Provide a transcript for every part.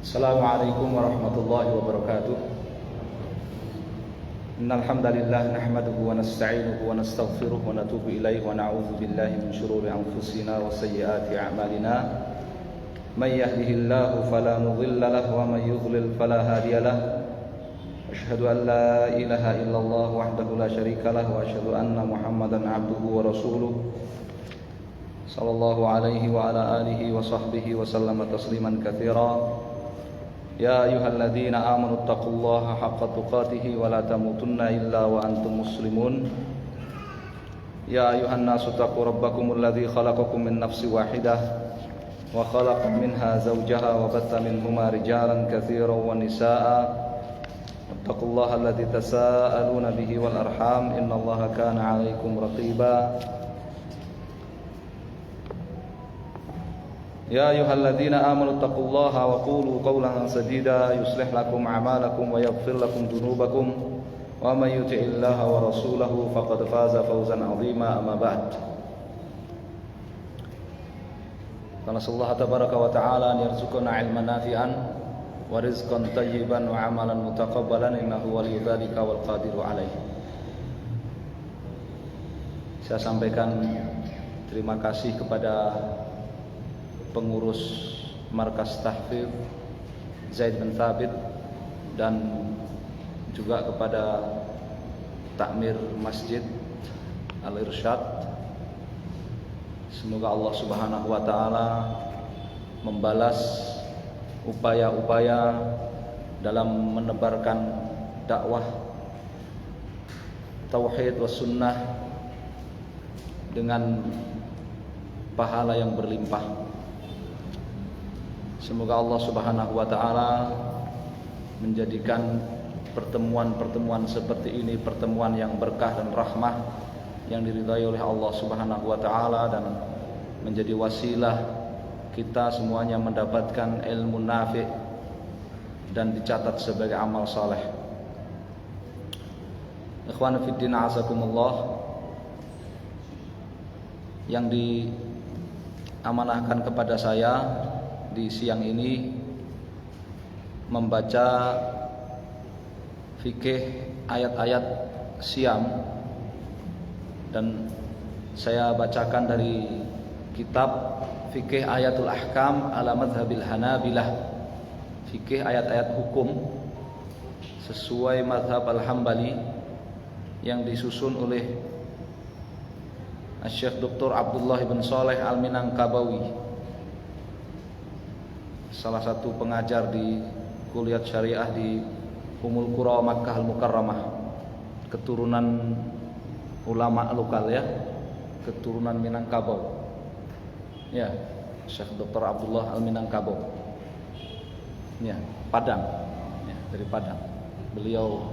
Assalamualaikum warahmatullahi wabarakatuh. Innal hamdalillah nahmaduhu wa nasta'inuhu wa nastaghfiruh wa natubu ilaihi wa na'udzu billahi min shururi anfusina wa sayyiati a'malina. May yahdihillahu fala mudilla lahu wa may yudlil fala hadiya lahu. Asyhadu an la ilaha illallah wahdahu la syarika lahu wa asyhadu anna Muhammadan 'abduhu wa rasuluh. Sallallahu alaihi wa ala alihi wa sahbihi wa sallama tasliman katsira. Ya ayyuhalladzina amanu taqullaha haqqa tuqatih wa la tamutunna illa wa antum muslimun. Ya ayyuhan nasu taqu rabbakumul ladzi khalaqakum min nafsin wahidah wa khalaqa minha zawjaha wa batta minhuma rijalan katsiran wa nisaa'a. Wattaqullaha alladzi tasaaluna bihi wal arham innallaha kana 'alaikum raqiba. Ya ayyuhalladzina amanu taqullaha wa qulu qawlan sadida yuslih lakum a'malakum wa yaghfir lakum dhunubakum wa may yuti'illaha wa rasulahu faqad faza fawzan 'azima amma ba'd. Nasallahu tabaraka wa ta'ala an yarzuqana 'ilman nafi'an wa rizqan thayyiban wa 'amalan mutaqabbalan innahu waliyyu dzalika wal qadiru 'alaihi. Saya sampaikan terima kasih kepada pengurus Markas Tahfidz Zaid bin Thabit dan juga kepada takmir Masjid Al-Irsyad. Semoga Allah Subhanahu wa taala membalas upaya-upaya dalam menebarkan dakwah tauhid was sunnah dengan pahala yang berlimpah. Semoga Allah Subhanahu wa taala menjadikan pertemuan-pertemuan seperti ini pertemuan yang berkah dan rahmah yang diridhai oleh Allah Subhanahu wa taala dan menjadi wasilah kita semuanya mendapatkan ilmu nafi' dan dicatat sebagai amal saleh. Ikhwan fiddin azakumullah, yang diamanahkan kepada saya di siang ini membaca fikih ayat-ayat Syam, dan saya bacakan dari kitab Fikih Ayatul Ahkam ala Madhabil Hanabilah, fikih ayat-ayat hukum sesuai madhab Al-Hambali yang disusun oleh Syekh Dr. Abdullah bin Saleh Al-Minangkabawi, salah satu pengajar di kuliah syariah di Ummul Qura Makkah Al-Mukarramah, keturunan ulama lokal ya, keturunan Minangkabau. Ya, Syekh Dr. Abdullah Al-Minangkabau. Ya, Padang. Ya, dari Padang. Beliau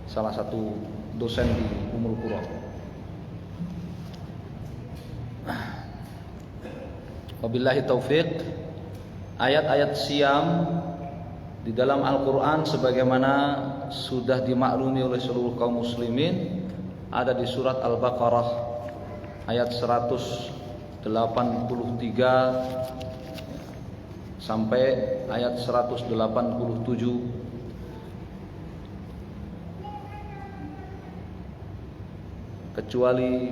salah satu dosen di Ummul Qura. Wabillahi taufiq. Ayat-ayat Syam di dalam Al-Quran sebagaimana sudah dimaklumi oleh seluruh kaum muslimin ada di surat Al-Baqarah ayat 183 sampai ayat 187, kecuali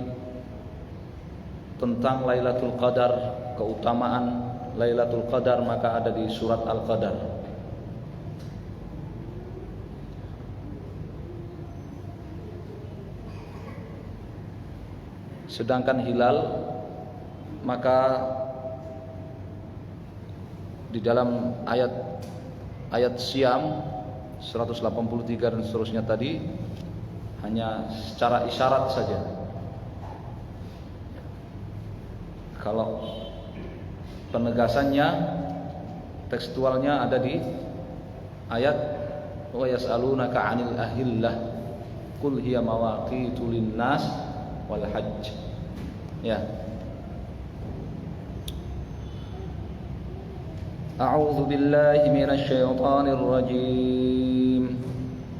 tentang Lailatul Qadar, keutamaan Lailatul Qadar maka ada di surat Al-Qadar. Sedangkan hilal maka di dalam ayat Syam 183 dan seterusnya tadi hanya secara isyarat saja. Kalau penegasannya tekstualnya ada di ayat wa yas'alunaka 'anil ahillah qul hiya mawaqitu lin-nas wal hajj. Ya. A'udzu billahi minasy syaithanir rajim.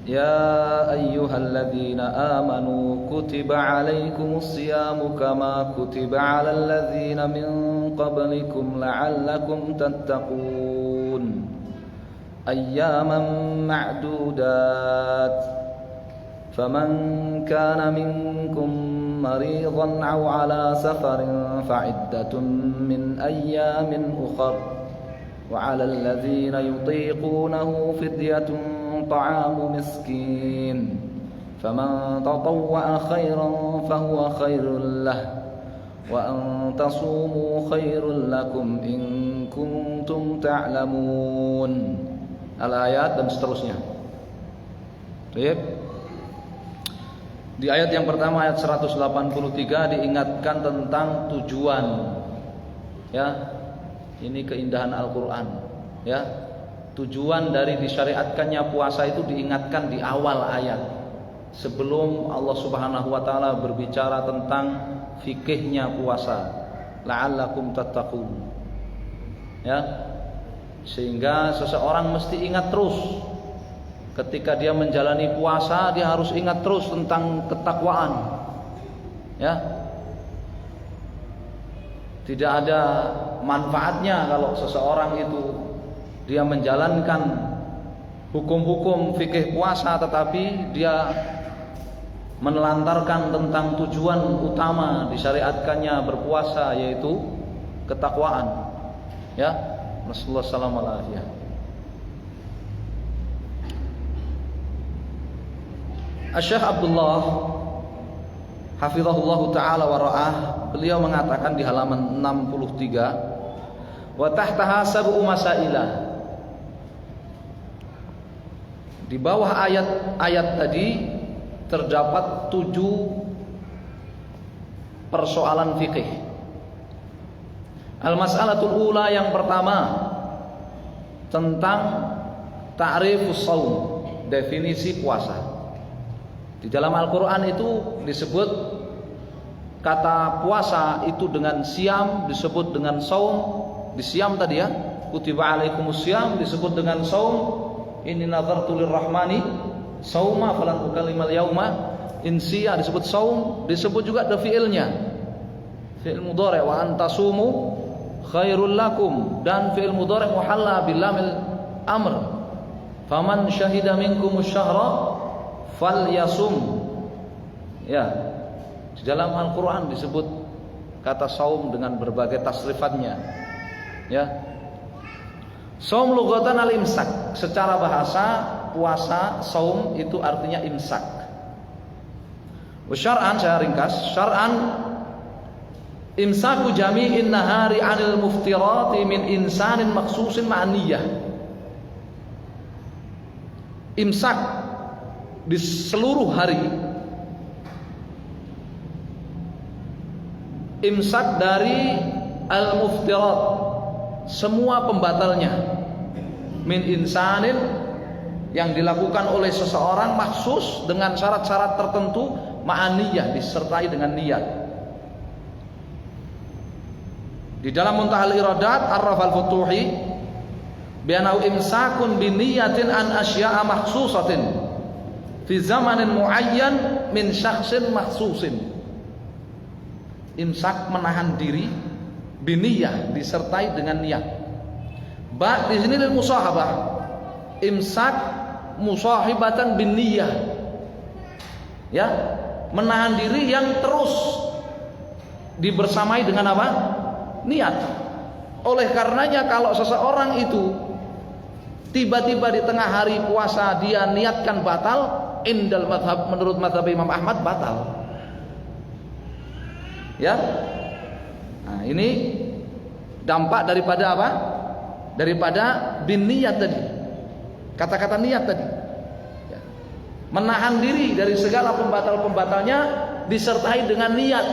يا أيها الذين آمنوا كتب عليكم الصيام كما كتب على الذين من قبلكم لعلكم تتقون أياما معدودات فمن كان منكم مريضا أو على سفر فعدة من أيام أخر وعلى الذين يطيقونه فدية طعام مسكين فمن تطوع خيرا فهو خير له وأن تصوموا خير لكم إن كنتم تعلمون. Al-ayat dan seterusnya. Baik. Di ayat yang pertama, ayat 183, diingatkan tentang tujuan. Ya, ini keindahan Al-Quran. Ya, tujuan dari disyariatkannya puasa itu diingatkan di awal ayat, sebelum Allah Subhanahu Wa Taala berbicara tentang fikihnya puasa. La'allakum tattaqun. Ya, sehingga seseorang mesti ingat terus. Ketika dia menjalani puasa, dia harus ingat terus tentang ketakwaan. Ya, tidak ada manfaatnya kalau seseorang itu dia menjalankan hukum-hukum fikih puasa, tetapi dia menelantarkan tentang tujuan utama disyariatkannya berpuasa, yaitu ketakwaan. Ya, Rasulullah sallallahu alaihi wasallam. Syekh Abdullah hafizahullah taala wa ra'ah, beliau mengatakan di halaman 63, wa tahtaha sab'u masailah. Di bawah ayat-ayat tadi terdapat 7 persoalan fikih. Al-mas'alatul ula, yang pertama tentang ta'rifus shaum, definisi puasa. Di dalam Al-Qur'an itu disebut kata puasa itu dengan siam, disebut dengan saum. Di siam tadi ya, kutiba alaikumus siam, disebut dengan saum. Inni nazartu lirrahmani sauma falan ukallimal yauma insiya, disebut saum. Disebut juga ada fi'ilnya, fi'il mudhari', wa antasumu khairul lakum, dan fi'il mudhari' muhalla bil lamil amr, faman syahida minkumus syahra falyasum. Ya, di dalam Al-Qur'an disebut kata saum dengan berbagai tasrifatnya. Ya, saum lughatan al-imsak, secara bahasa puasa saum itu artinya imsak. Wa syar'an, saya ringkas, syar'an imsaku jami'in nahari 'anil muftirati min insanin makhsusin ma'an niyyah. Imsak di seluruh hari, imsak dari al-muftirat, semua pembatalnya, min insanin, yang dilakukan oleh seseorang, maksus dengan syarat-syarat tertentu, ma'an niyyah, disertai dengan niat. Di dalam Muntahal Iradat Ar-Raf Al-Futuhi, bi'anau imsakun biniyatin an asya'a makhsusatin fi zamanin muayyan min syakhsin makhsusin. Imsak menahan diri, biniyah, disertai dengan niat. Ba di sini lil musahabah, imsak musahibatan biniyah. Ya, menahan diri yang terus dibersamai dengan apa? Niat. Oleh karenanya kalau seseorang itu tiba-tiba di tengah hari puasa dia niatkan batal, indal madhab, menurut madhab Imam Ahmad batal. Ya, nah ini dampak daripada apa? Daripada bin niat tadi, kata-kata niat tadi. Ya. Menahan diri dari segala pembatal-pembatalnya disertai dengan niat.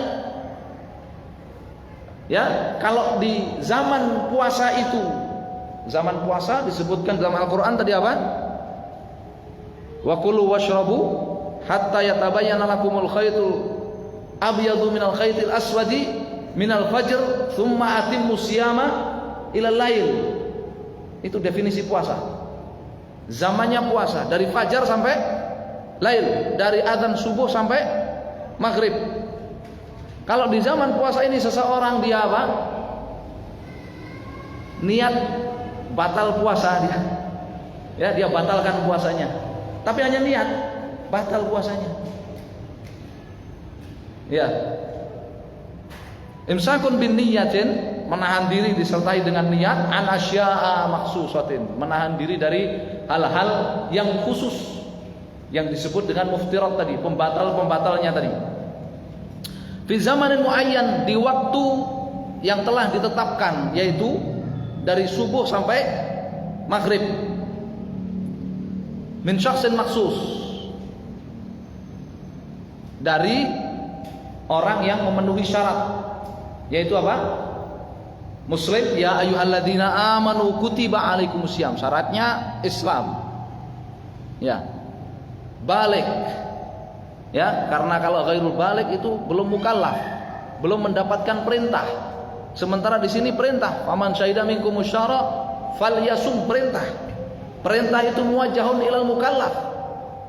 Ya, kalau di zaman puasa itu, zaman puasa disebutkan dalam Al-Qur'an tadi apa? Wa kulu washrabu hatta yatabayyana lakumul khaytul abyadu minal khaytil aswadi minal fajr thumma atimmu siyama ilal lail. Itu definisi puasa. Zamannya puasa dari fajar sampai lail, dari azan subuh sampai maghrib. Kalau di zaman puasa ini seseorang dia apa? Niat batal puasa dia. Ya, dia batalkan puasanya. Tapi hanya niat, batal puasanya. Ya. Imsakun bin niyatin, menahan diri disertai dengan niat, an asya'a maksusatin, menahan diri dari hal-hal yang khusus yang disebut dengan muftirat tadi, pembatal-pembatalnya tadi. Fi zamanin muayyan, di waktu yang telah ditetapkan, yaitu dari subuh sampai maghrib. Min syakhsin maksus, dari orang yang memenuhi syarat, yaitu apa? Muslim, ya ayyuhalladzina amanu kutiba alaikumusiyam. Syaratnya Islam. Ya. Balik. Ya, karena kalau ghairul balik itu belum mukallaf, belum mendapatkan perintah. Sementara di sini perintah, faman syahida minkumus syahra falyasum, perintah. Perintah itu muwajjahun ilal mukallaf.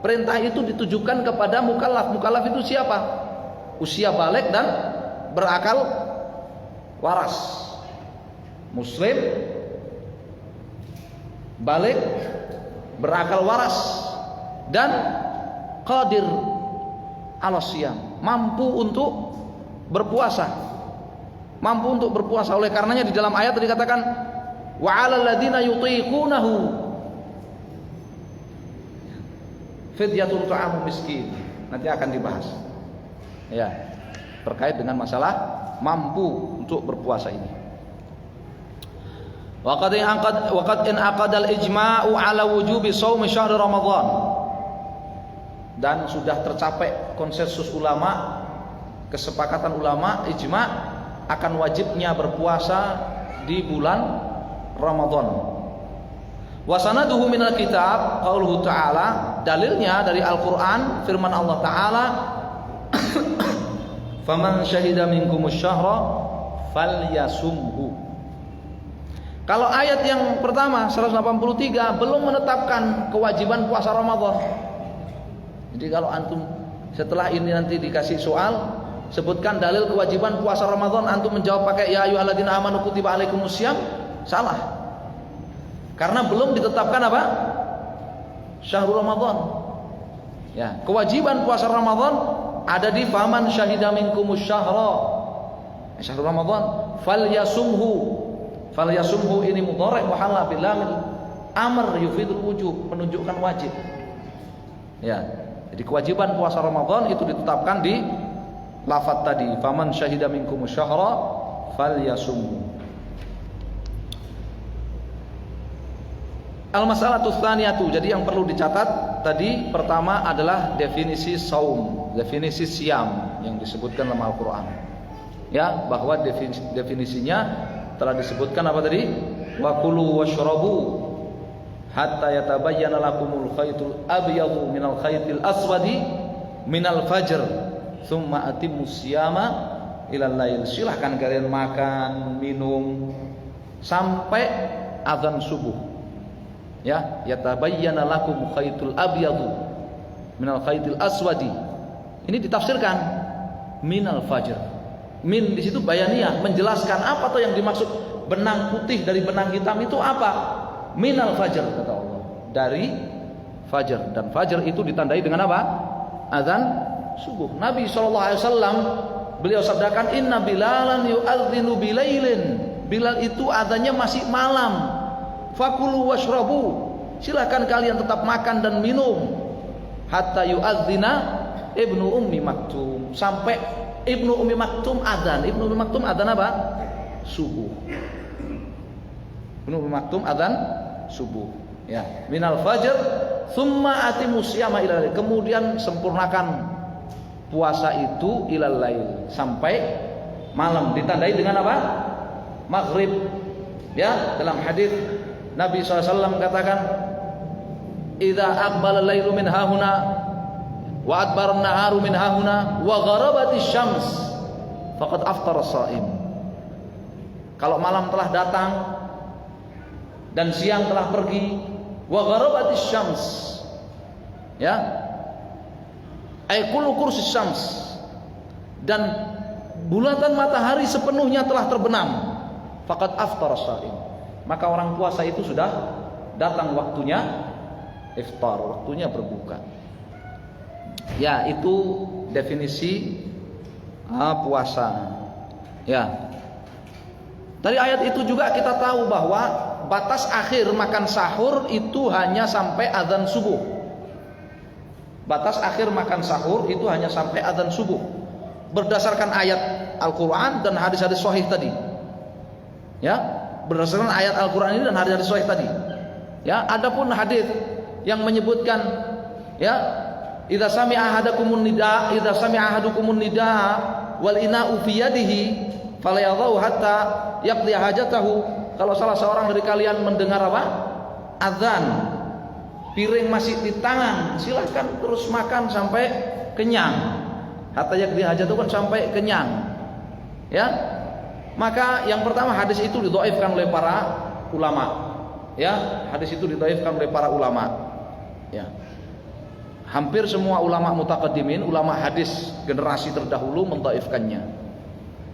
Perintah itu ditujukan kepada mukallaf. Mukallaf itu siapa? Usia balik dan berakal waras. Muslim, balik, berakal waras, dan qadir ala siyam, mampu untuk berpuasa. Mampu untuk berpuasa. Oleh karenanya di dalam ayat tadi dikatakan wa 'alal ladzina yutiqunahu fidyatun ta'amu miskin. Nanti akan dibahas. Ya, terkait dengan masalah mampu untuk berpuasa ini. Waqad in aqada al-ijma'u 'ala wujubi shaumi syahr Ramadan. Dan sudah tercapai konsensus ulama, kesepakatan ulama, ijma' akan wajibnya berpuasa di bulan Ramadan. Wa sanaduhu minal kitab qauluhu ta'ala, dalilnya dari Al-Qur'an firman Allah Ta'ala faman syahida minkumus syahra falyasumhu. Kalau ayat yang pertama 183 belum menetapkan kewajiban puasa Ramadan. Jadi kalau antum setelah ini nanti dikasih soal, sebutkan dalil kewajiban puasa Ramadan, antum menjawab pakai ya ayyuhalladzina amanu kutiba alaikumusiyam, salah. Karena belum ditetapkan apa? Syahrul Ramadan. Ya, kewajiban puasa Ramadan ada di faman syahida minkumus syahra. Syahrul Ramadan, falyasumhu. Falyasumhu ini mudhari' muhalla bil lamil amr yufidul wujub, menunjukkan wajib. Ya. Jadi kewajiban puasa Ramadan itu ditetapkan di lafaz tadi, faman syahida minkumus syahra falyasumhu. Al-mas'alatu tsaniyatu, jadi yang perlu dicatat tadi pertama adalah definisi saum, definisi siam yang disebutkan dalam Al-Qur'an. Ya, bahwa definisinya telah disebutkan apa tadi? Wa kulu washrabu hatta yatabayyana lakumul khaytul abyadu minal khaytil aswadi minal fajr tsumma atimmus siyama ilal lail. Silahkan kalian makan, minum sampai azan subuh. Ya, yatabayyana lakum khaytul abyadu minal khaytil aswadi. Ini ditafsirkan minal fajr. Min di situ bayaniyah, menjelaskan apa tuh yang dimaksud benang putih dari benang hitam itu apa? Minal fajr kata Allah. Dari fajar, dan fajar itu ditandai dengan apa? Azan subuh. Nabi SAW beliau sabdakan inna bilalan yu'adzinu bilailin. Bilal itu azannya masih malam. Fakulu washrabu, silakan kalian tetap makan dan minum hatta yu'adzina ibnu ummi maktum, sampai ibnu ummi maktum adzan. Ibnu ummi maktum adzan apa? Subuh. Ibnu ummi maktum adzan subuh. Ya, minal fajr tsumma atimus siyama ilal lail. Kemudian sempurnakan puasa itu ilal lail, sampai malam, ditandai dengan apa? Maghrib. Ya, dalam hadis Nabi SAW katakan, idza aqbala al-lailu min hahuna wa adbara an-naharu min hahuna wa gharabatis syams faqad aftara as-shaim. Kalau malam telah datang dan siang telah pergi, wa gharabatis syams, ya, ay kullu kursis syams, dan bulatan matahari sepenuhnya telah terbenam, faqad aftara as-shaim, maka orang puasa itu sudah datang waktunya iftar, waktunya berbuka. Ya, itu definisi puasa. Ya. Dari ayat itu juga kita tahu bahwa batas akhir makan sahur itu hanya sampai azan subuh. Batas akhir makan sahur itu hanya sampai azan subuh. Berdasarkan ayat Al-Qur'an dan hadis-hadis sahih tadi. Ya, berdasarkan ayat Al-Qur'an ini dan hadis-hadis sahih tadi. Ya, adapun hadis yang menyebutkan ya, idza sami'a ahadukumun nidaa wal ina'u fi yadihi falyadhu hatta yaqdi hajatahu. Kalau salah seorang dari kalian mendengar apa? Azan, piring masih di tangan, silahkan terus makan sampai kenyang. Hatta yaqdi hajatahu kan sampai kenyang. Ya. Maka yang pertama hadis itu didhaifkan oleh para ulama. Ya, hadis itu didhaifkan oleh para ulama. Ya. Hampir semua ulama mutaqaddimin, ulama hadis generasi terdahulu mendhaifkannya.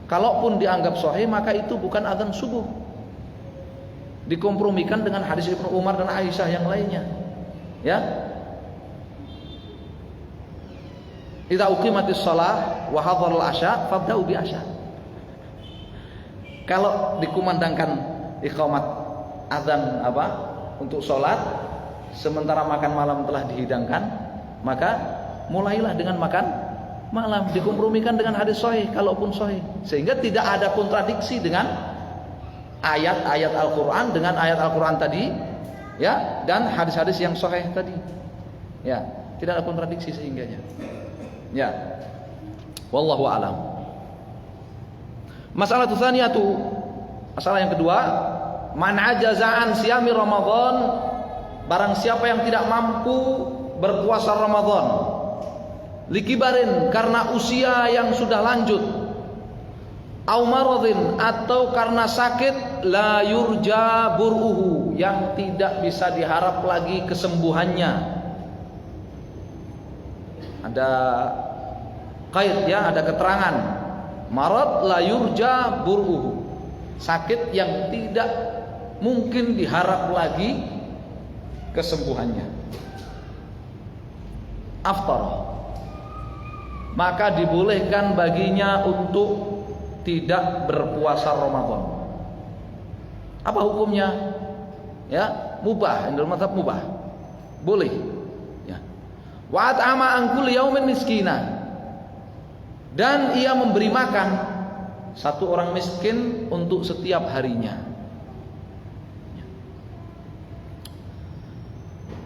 Kalaupun dianggap sahih maka itu bukan azan subuh. Dikompromikan dengan hadis Ibnu Umar dan Aisyah yang lainnya. Ya. Idza uqimatis shalah wa hadharul asya fabda'u bi asya. Kalau dikumandangkan iqamat azan untuk sholat, sementara makan malam telah dihidangkan, maka mulailah dengan makan malam. Dikompromikan dengan hadis sahih kalaupun sahih, sehingga tidak ada kontradiksi dengan ayat-ayat Al-Qur'an, dengan ayat Al-Qur'an tadi, ya, dan hadis-hadis yang sahih tadi. Ya, tidak ada kontradiksi sehingganya. Ya. Wallahu a'lam. Masalah tsaniyatu, masalah yang kedua, man ajaza an siyami Ramadan, barang siapa yang tidak mampu berpuasa Ramadan, likibarin karena usia yang sudah lanjut, au maradhin atau karena sakit, la yurja bur'uhu, yang tidak bisa diharap lagi kesembuhannya. Ada qaid ya, ada keterangan. Marad la yurja bur'uhu, sakit yang tidak mungkin diharap lagi kesembuhannya. Aftar, maka dibolehkan baginya untuk tidak berpuasa Ramadan. Apa hukumnya? Ya, mubah, dalam mazhab mubah. Boleh. Ya. Wa at'ama an kulli yaumin miskina. Dan ia memberi makan satu orang miskin untuk setiap harinya.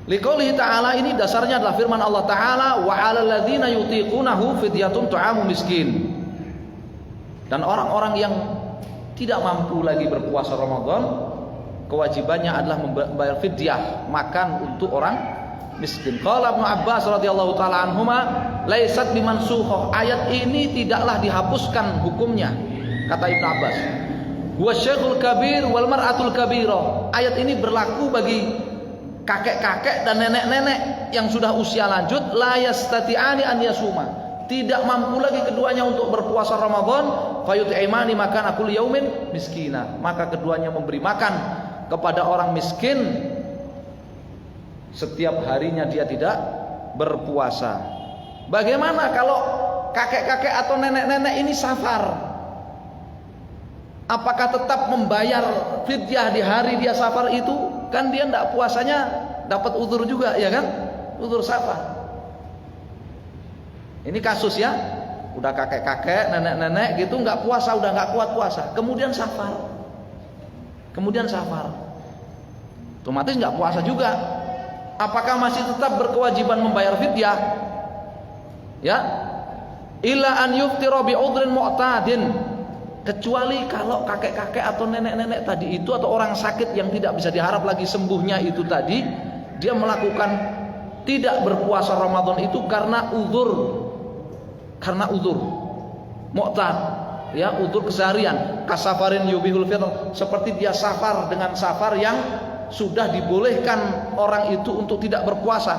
Liqaulihi ta'ala, ini dasarnya adalah firman Allah Ta'ala, wa 'alal ladzina yutiqunahu fidyatun ta'amu miskin. Dan orang-orang yang tidak mampu lagi berpuasa Ramadan, kewajibannya adalah membayar fidyah, makan untuk orang miskin. Qala Ibnu Abbas radhiyallahu taala anhuma, laisat bimansukhoh, ayat ini tidaklah dihapuskan hukumnya, kata Ibnu Abbas. Huwa syekhul kabir wal mar'atul kabira, ayat ini berlaku bagi kakek-kakek dan nenek-nenek yang sudah usia lanjut, la yastati'ani an yasuma, tidak mampu lagi keduanya untuk berpuasa Ramadan, fayut'imani makan akul yaumin miskina, maka keduanya memberi makan kepada orang miskin setiap harinya dia tidak berpuasa. Bagaimana kalau kakek-kakek atau nenek-nenek ini safar? Apakah tetap membayar fidyah di hari dia safar itu? Kan dia tidak puasanya dapat uzur juga, ya kan? Uzur safar. Ini kasus ya, udah kakek-kakek, nenek-nenek gitu nggak puasa, udah nggak kuat puasa, kemudian safar, otomatis nggak puasa juga. Apakah masih tetap berkewajiban membayar fidyah? Ya, illa an yuftira bi udhrin mu'tadin, kecuali kalau kakek-kakek atau nenek-nenek tadi itu atau orang sakit yang tidak bisa diharap lagi sembuhnya itu tadi, dia melakukan tidak berpuasa Ramadan itu karena uzur mu'tad, ya, uzur keseharian, kasafarin yubihul fitr, seperti dia safar dengan safar yang sudah dibolehkan orang itu untuk tidak berpuasa.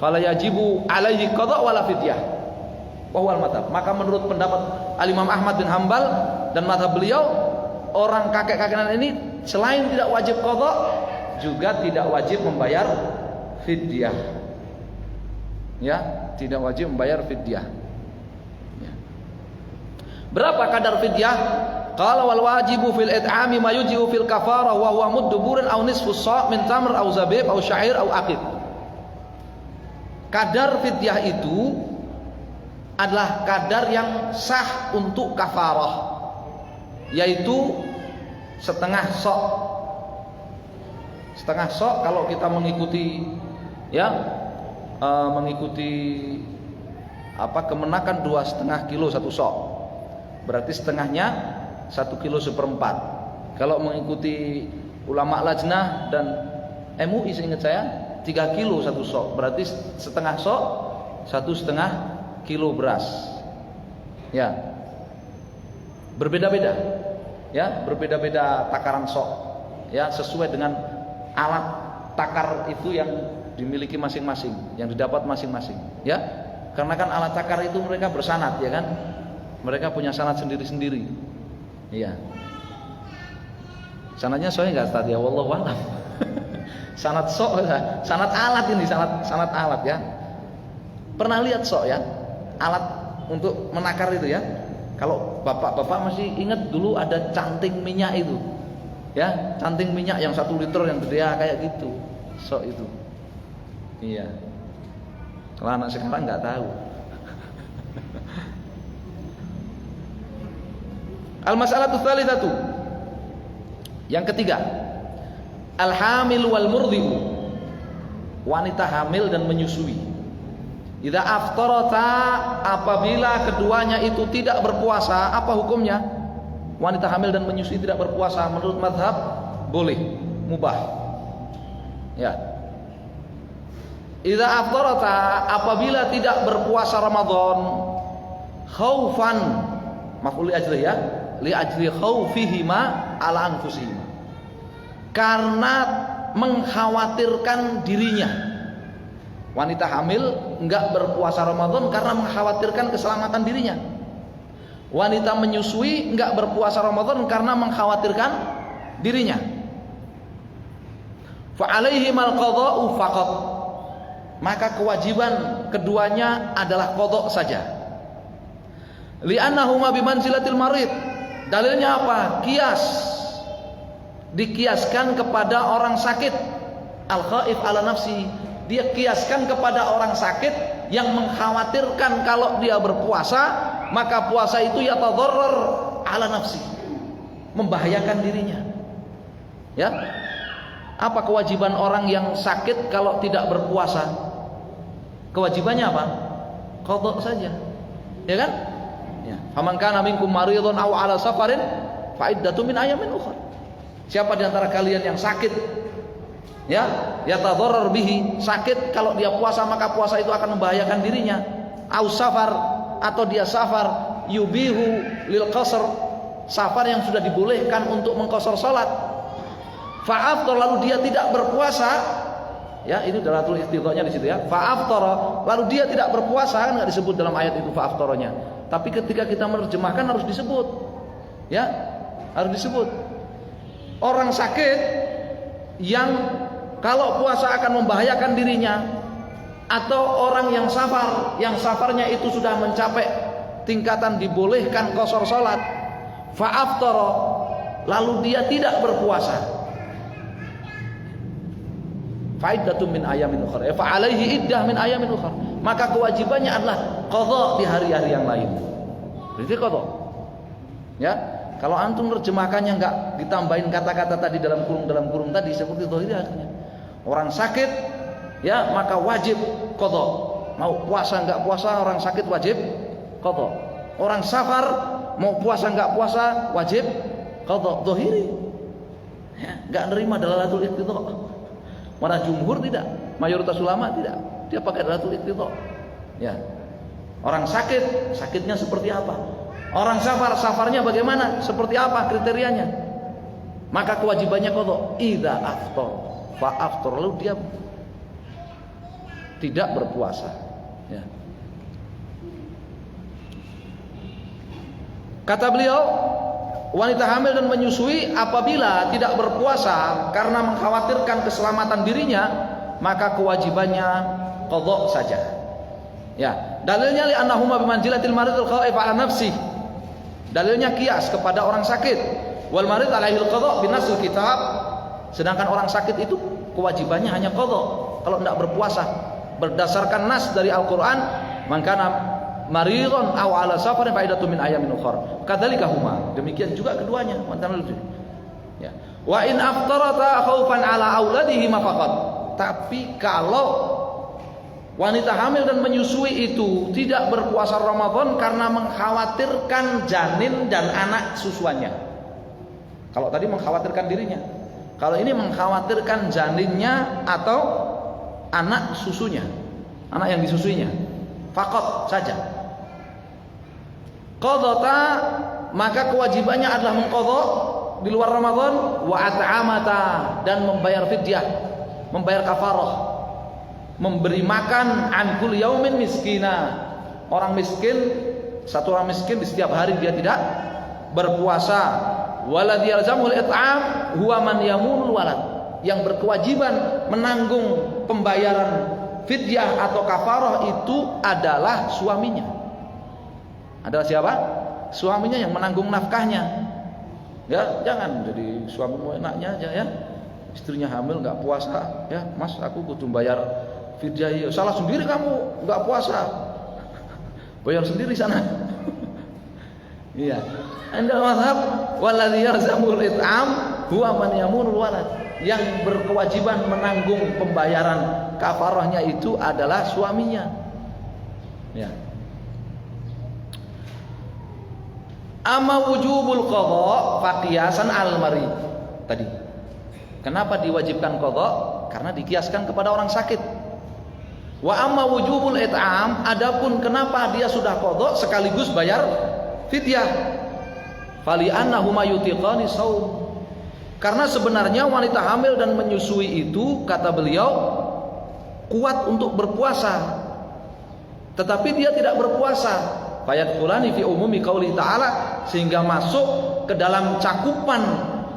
Fala yajibu alaihi qada wala fidyah. Wa huwal madhab. Maka menurut pendapat Al-Imam Ahmad bin Hanbal dan madhab beliau, orang kakek-kakek ini selain tidak wajib qada, juga tidak wajib membayar fidyah. Ya, tidak wajib membayar fidyah. Ya. Berapa kadar fidyah? Qala wal wajibu fil it'ami ma yujibu fil kafarah wa huwa muddu burin aw nisfu sa' min tamr aw zabib aw syair aw aqid. Kadar fidyah itu adalah kadar yang sah untuk kafarah, yaitu setengah sok. Setengah sok kalau kita mengikuti kemenakan 2,5 kilo satu sok, berarti setengahnya 1 kilo seperempat. Kalau mengikuti ulama lajnah dan MUI seingat saya 3 kilo satu sok, berarti setengah sok 1,5 kilo beras. Ya, berbeda-beda. Ya, berbeda-beda takaran sok. Ya, sesuai dengan alat takar itu yang dimiliki masing-masing, yang didapat masing-masing. Ya, karena kan alat takar itu mereka bersanad, ya kan? Mereka punya sanad sendiri-sendiri. Iya. Sanadnya soalnya enggak tadi ya, wallahu a'lam. Sanad sok, sanad alat ini, sanad alat ya. Pernah lihat sok ya? Alat untuk menakar itu ya. Kalau bapak-bapak masih ingat dulu ada canting minyak itu. Ya, canting minyak yang 1 liter yang gede kayak gitu. Sok itu. Iya. Kalau anak sekarang enggak tahu. Al-mas'alatu tsalitsatu. Yang ketiga, al-hamil wal murdhi'u. Wanita hamil dan menyusui. Idza aftarata, apabila keduanya itu tidak berpuasa, apa hukumnya? Wanita hamil dan menyusui tidak berpuasa menurut mazhab boleh, mubah. Ya. Idza aftarata, apabila tidak berpuasa Ramadan, khaufan, maf'ul ajli ya, li ajli khaufihima ala anfusihima, karena mengkhawatirkan dirinya. Wanita hamil enggak berpuasa Ramadan karena mengkhawatirkan keselamatan dirinya. Wanita menyusui enggak berpuasa Ramadan karena mengkhawatirkan dirinya. Fa alaihimal qada'u faqat, maka kewajiban keduanya adalah qada' saja. Li'annahuma bimanzilatil marid. Dalilnya apa? Kias. Dikiaskan kepada orang sakit. Al-khaif ala nafsi. Dia kiaskan kepada orang sakit yang mengkhawatirkan kalau dia berpuasa, maka puasa itu yatadharrar ala nafsi, membahayakan dirinya. Ya. Apa kewajiban orang yang sakit kalau tidak berpuasa? Kewajibannya apa? Qadha saja. Ya kan? Ya. Faman kana minkum maridun aw ala safarin fa iddatun min ayamin ukhra. Siapa di antara kalian yang sakit, ya, yatadharrar bihi, sakit, kalau dia puasa maka puasa itu akan membahayakan dirinya. Au safar, atau dia safar, yubihu lil qasr, safar yang sudah dibolehkan untuk mengqasar salat. Fa'aftar, lalu dia tidak berpuasa, ya, ini dalatul iqtidhanya di situ ya. Fa'aftar, lalu dia tidak berpuasa, kan enggak disebut dalam ayat itu fa'aftarnya. Tapi ketika kita menerjemahkan harus disebut. Ya, harus disebut. Orang sakit yang kalau puasa akan membahayakan dirinya, atau orang yang safar, yang safarnya itu sudah mencapai tingkatan dibolehkan qasar salat, fa'aftara, lalu dia tidak berpuasa, fa'iddatun min ayamin ukhra, fa'alaihi iddah min ayamin ukhra, maka kewajibannya adalah qadha di hari-hari yang lain. Berarti qadha. Ya. Kalau antum terjemahkannya enggak ditambahin kata-kata tadi dalam kurung tadi seperti itu akhirnya. Orang sakit, ya, maka wajib qadha. Mau puasa enggak puasa, orang sakit wajib qadha. Orang safar mau puasa enggak puasa wajib qadha. Zahiri. Ya, enggak nerima dalalatul iqtidha. Malah jumhur tidak, mayoritas ulama tidak. Dia pakai dalalatul iqtidha. Ya. Orang sakit, sakitnya seperti apa? Orang safar, safarnya bagaimana? Seperti apa kriterianya? Maka kewajibannya qadha. Idza aftar fa aftar, lalu dia tidak berpuasa. Ya. Kata beliau, wanita hamil dan menyusui apabila tidak berpuasa karena mengkhawatirkan keselamatan dirinya, maka kewajibannya qadha saja. Ya, dalilnya li'annahuma bimanzilatil maridil khaif 'ala nafsi. Dalilnya kias kepada orang sakit. Wal marid 'alaihi al-qadha binasil kitab. Sedangkan orang sakit itu kewajibannya hanya qadha kalau tidak berpuasa. Berdasarkan nas dari Al-Qur'an, man kana maridun aw 'ala safarin fa iddatun min ayamin ukhra. Kadzalika huma. Demikian juga keduanya. Ya. Wa in aftarata khaufan 'ala auladihi mafaqat. Tapi kalau wanita hamil dan menyusui itu tidak berpuasa Ramadan karena mengkhawatirkan janin dan anak susuannya. Kalau tadi mengkhawatirkan dirinya, kalau ini mengkhawatirkan janinnya atau anak susunya, anak yang disusuinya. Faqat saja. Qadata, maka kewajibannya adalah mengqadha di luar Ramadan, wa at'amata, dan membayar fidyah, membayar kafarah, memberi makan an kulli yaumin miskina. Orang miskin, satu orang miskin di setiap hari dia tidak berpuasa. Waladhi yalzamul it'am huwa man yamunul walad. Yang berkewajiban menanggung pembayaran fidyah atau kafarah itu adalah suaminya. Adalah siapa? Suaminya yang menanggung nafkahnya. Ya, jangan jadi suamimu enaknya aja ya. Istrinya hamil nggak puasa, ya Mas, aku butuh bayar fidyah. Ya, salah sendiri kamu nggak puasa, bayar sendiri sana. Iya. Anda mazhab waladhi yalzamul it'am huwa man yamunul walad. Yang berkewajiban menanggung pembayaran kafarahnya itu adalah suaminya. Ya. Amma wujubul qadha faqiyasan al-marid. Tadi. Kenapa diwajibkan qadha? Karena dikiaskan kepada orang sakit. Wa amma wujubul it'am, adapun kenapa dia sudah qadha sekaligus bayar fidyah? Fali annahuma yutiqani shaum. Karena sebenarnya wanita hamil dan menyusui itu, kata beliau, kuat untuk berpuasa, tetapi dia tidak berpuasa. Fayadkhulani fi umumi qauli ta'ala, sehingga masuk ke dalam cakupan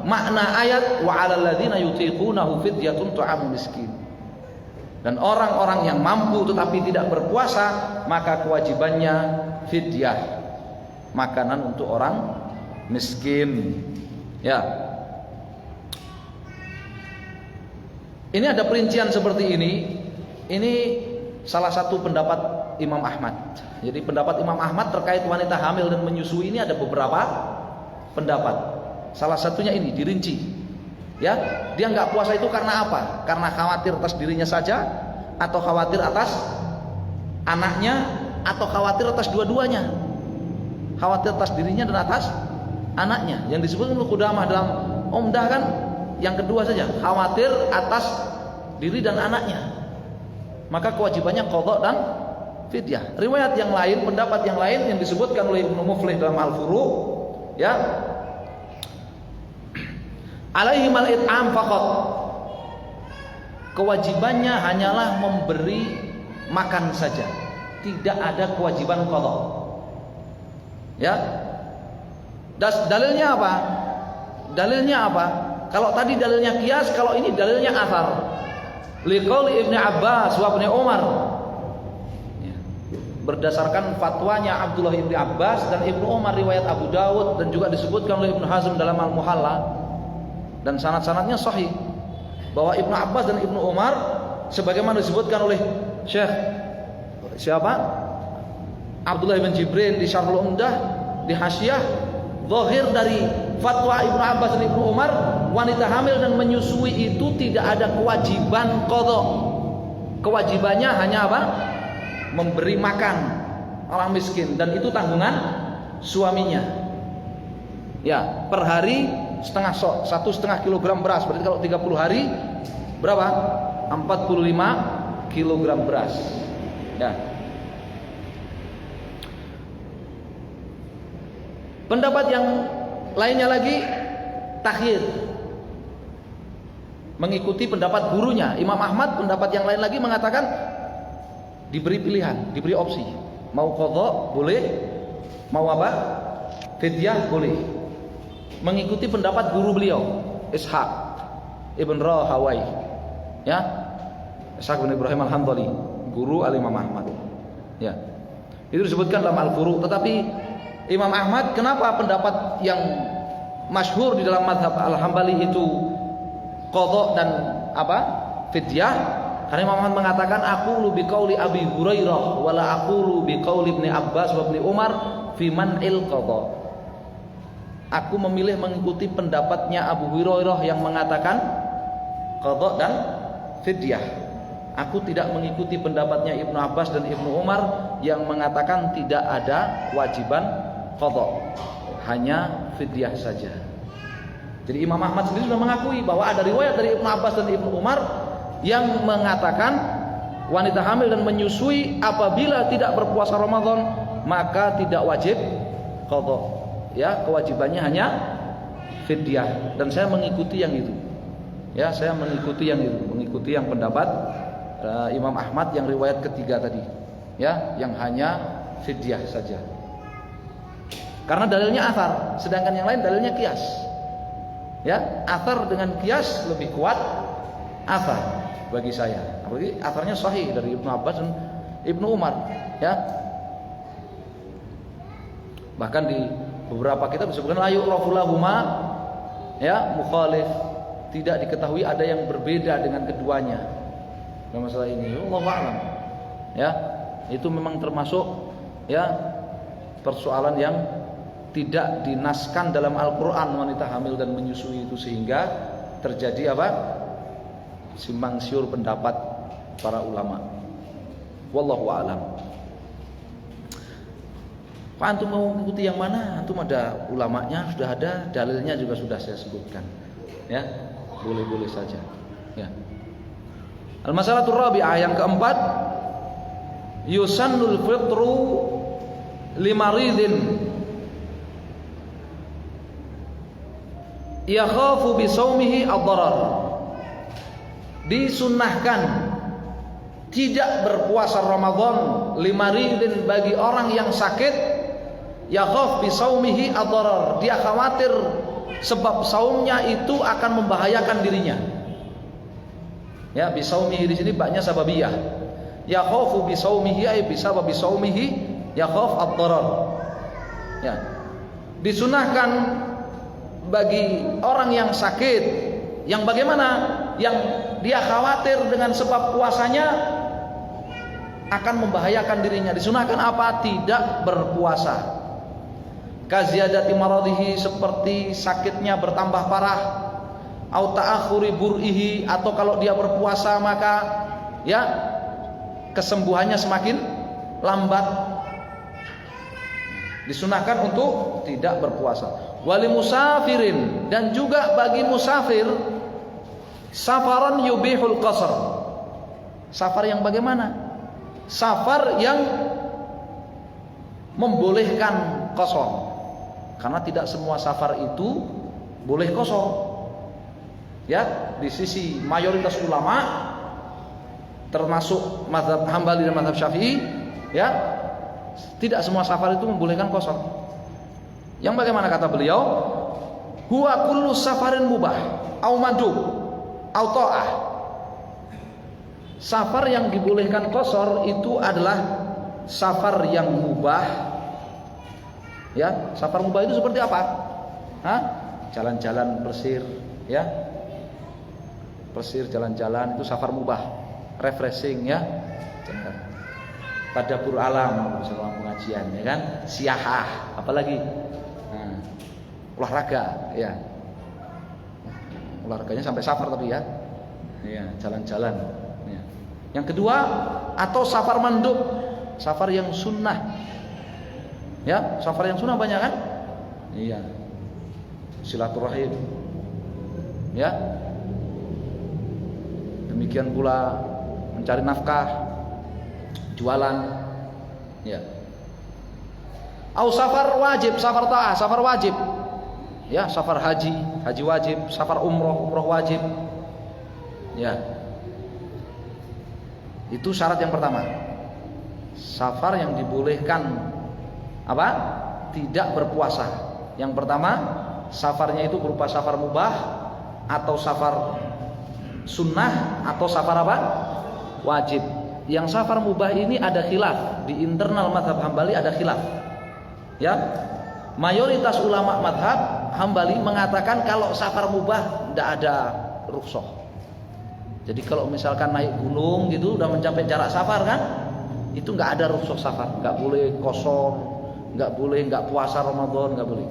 makna ayat wa 'alal ladzina yutiqunahu fidyatun ta'amu miskin. Dan orang-orang yang mampu tetapi tidak berpuasa, maka kewajibannya fidyah, makanan untuk orang miskin. Ya. Ini ada perincian seperti ini. Ini salah satu pendapat Imam Ahmad. Jadi pendapat Imam Ahmad terkait wanita hamil dan menyusui ini ada beberapa pendapat. Salah satunya ini dirinci. Ya, dia nggak puasa itu karena apa? Karena khawatir atas dirinya saja, atau khawatir atas anaknya, atau khawatir atas dua-duanya. Khawatir atas dirinya dan atas anaknya. Yang disebut Ibnu Qudamah dalam Umdah kan yang kedua saja, khawatir atas diri dan anaknya. Maka kewajibannya qadha dan fidyah. Riwayat yang lain, pendapat yang lain yang disebutkan oleh Ibnu Muflih dalam Al-Furu', ya, alaihim al-it'am faqat. Kewajibannya hanyalah memberi makan saja, tidak ada kewajiban qadha. Ya. Dalilnya apa? Dalilnya apa? Kalau tadi dalilnya kias, kalau ini dalilnya athar. Liqauli Ibnu Abbas wa Ibnu Umar. Ya. Berdasarkan fatwanya Abdullah Ibnu Abbas dan Ibnu Umar, riwayat Abu Dawud, dan juga disebutkan oleh Ibnu Hazm dalam Al-Muhalla, dan sanad-sanadnya sahih, bahwa Ibnu Abbas dan Ibnu Umar sebagaimana disebutkan oleh Syekh siapa? Abdullah bin Jibrin di Syarhul Umdah di Hasyiyah, zahir dari fatwa Ibnu Abbas dan Ibnu Umar, wanita hamil dan menyusui itu tidak ada kewajiban qadha. Kewajibannya hanya apa? Memberi makan orang miskin, dan itu tanggungan suaminya. Ya, per hari setengah sok, 1,5 kilogram beras. Berarti kalau 30 hari berapa? 45 kilogram beras. Ya. Pendapat yang lainnya lagi takhir, mengikuti pendapat gurunya Imam Ahmad. Pendapat yang lain lagi mengatakan diberi pilihan, diberi opsi, mau qadha boleh, mau apa? Fidyah boleh. Mengikuti pendapat guru beliau Ishaq Ibn Rahawai. Ya. Ishaq bin Ibrahim Al-Hanbali, guru Al-Imam Ahmad. Ya. Itu disebutkan dalam Al-Furu'. Tetapi Imam Ahmad, kenapa pendapat yang masyhur di dalam mazhab Al-Hambali itu qadha dan fidyah? Karena Imam Ahmad mengatakan, aqulu biqauli Abi Hurairah wala aqulu biqauli Ibnu Abbas wa Ibnu Umar fi man'il qadha. Aku memilih mengikuti pendapatnya Abu Hurairah yang mengatakan qadha dan fidyah. Aku tidak mengikuti pendapatnya Ibnu Abbas dan Ibnu Umar yang mengatakan tidak ada kewajiban qadha, hanya fidyah saja. Jadi Imam Ahmad sendiri sudah mengakui bahwa ada riwayat dari Ibnu Abbas dan Ibnu Umar yang mengatakan wanita hamil dan menyusui apabila tidak berpuasa Ramadan maka tidak wajib qadha. Ya, kewajibannya hanya fidyah, dan saya mengikuti yang itu. Ya, saya mengikuti yang itu, mengikuti yang pendapat Imam Ahmad yang riwayat ketiga tadi. Ya, yang hanya fidyah saja. Karena dalilnya athar, sedangkan yang lain dalilnya qiyas. Ya, athar dengan qiyas lebih kuat athar bagi saya. Apalagi atharnya sahih dari Ibnu Abbas dan Ibnu Umar, ya. Bahkan di beberapa kitab disebutkan la yu'rafu lahuma, ya, mukhalif, tidak diketahui ada yang berbeda dengan keduanya dalam masalah ini. Wallahu a'lam. Ya, itu memang termasuk ya persoalan yang tidak dinaskan dalam Al-Qur'an, wanita hamil dan menyusui itu, sehingga terjadi simpang siur pendapat para ulama. Wallahu a'lam. Pak, antum mau mengikuti yang mana? Antum ada ulamanya, sudah ada, dalilnya juga sudah saya sebutkan. Ya, boleh-boleh saja. Ya. Al-masalatul rabi'ah, yang keempat, yusannul fitru limaridin yakhafu bisaumihi ad-darar. Disunnahkan tidak berpuasa Ramadan limaridin bagi orang yang sakit, yakhaf bisaumihi ad-darar, dia khawatir sebab saumnya itu akan membahayakan dirinya. Ya, bisaumihi di sini baknya sababiyah. Yakhafu bisaumihi ay bisababi saumihi yakhaf ad-darar. Ya. Disunahkan bagi orang yang sakit, yang bagaimana? Yang dia khawatir dengan sebab puasanya akan membahayakan dirinya. Disunahkan apa? Tidak berpuasa. Kaziyadati maradihi, seperti sakitnya bertambah parah, au ta'akhuri bur'ihi, atau kalau dia berpuasa maka ya kesembuhannya semakin lambat. Disunahkan untuk tidak berpuasa. Wali musafirin, dan juga bagi musafir, safaran yubihul qasr. Safar yang bagaimana? Safar yang membolehkan qasar. Karena tidak semua safar itu boleh qasar. Ya, di sisi mayoritas ulama termasuk mazhab Hambali dan mazhab Syafi'i, ya, tidak semua safar itu membolehkan qasar. Yang bagaimana kata beliau? Huwa kullu safarin mubah au mandub au ta'ah. Safar yang dibolehkan qasar itu adalah safar yang mubah. Ya, safar mubah itu seperti apa? Hah? Jalan-jalan bersir, ya. Bersir, jalan-jalan itu safar mubah. Refreshing, ya. Tadabbur alam selama pengajian, ya kan? Siyahah, apalagi? Olahraga, ya. Olahraganya sampai safar tapi ya. Ya, jalan-jalan, ya. Yang kedua, atau safar mandub, safar yang sunnah. Ya, safar yang sunnah banyak kan? Iya. Silaturahim. Ya. Demikian pula mencari nafkah, jualan. Ya. Au safar wajib, safar ta'ah, safar wajib. Ya, safar haji, haji wajib, safar umroh, umroh wajib. Ya. Itu syarat yang pertama. Safar yang dibolehkan apa? Tidak berpuasa. Yang pertama, safarnya itu berupa safar mubah atau safar sunnah atau safar apa? wajib. Yang safar mubah ini ada khilaf di internal mazhab Hambali, ada khilaf. Ya, mayoritas ulama mazhab Hambali mengatakan kalau safar mubah tidak ada rukhsah. Jadi kalau misalkan naik gunung gitu udah mencapai jarak safar kan, itu nggak ada rukhsah safar, nggak boleh kosong, nggak boleh nggak puasa Ramadan, nggak boleh.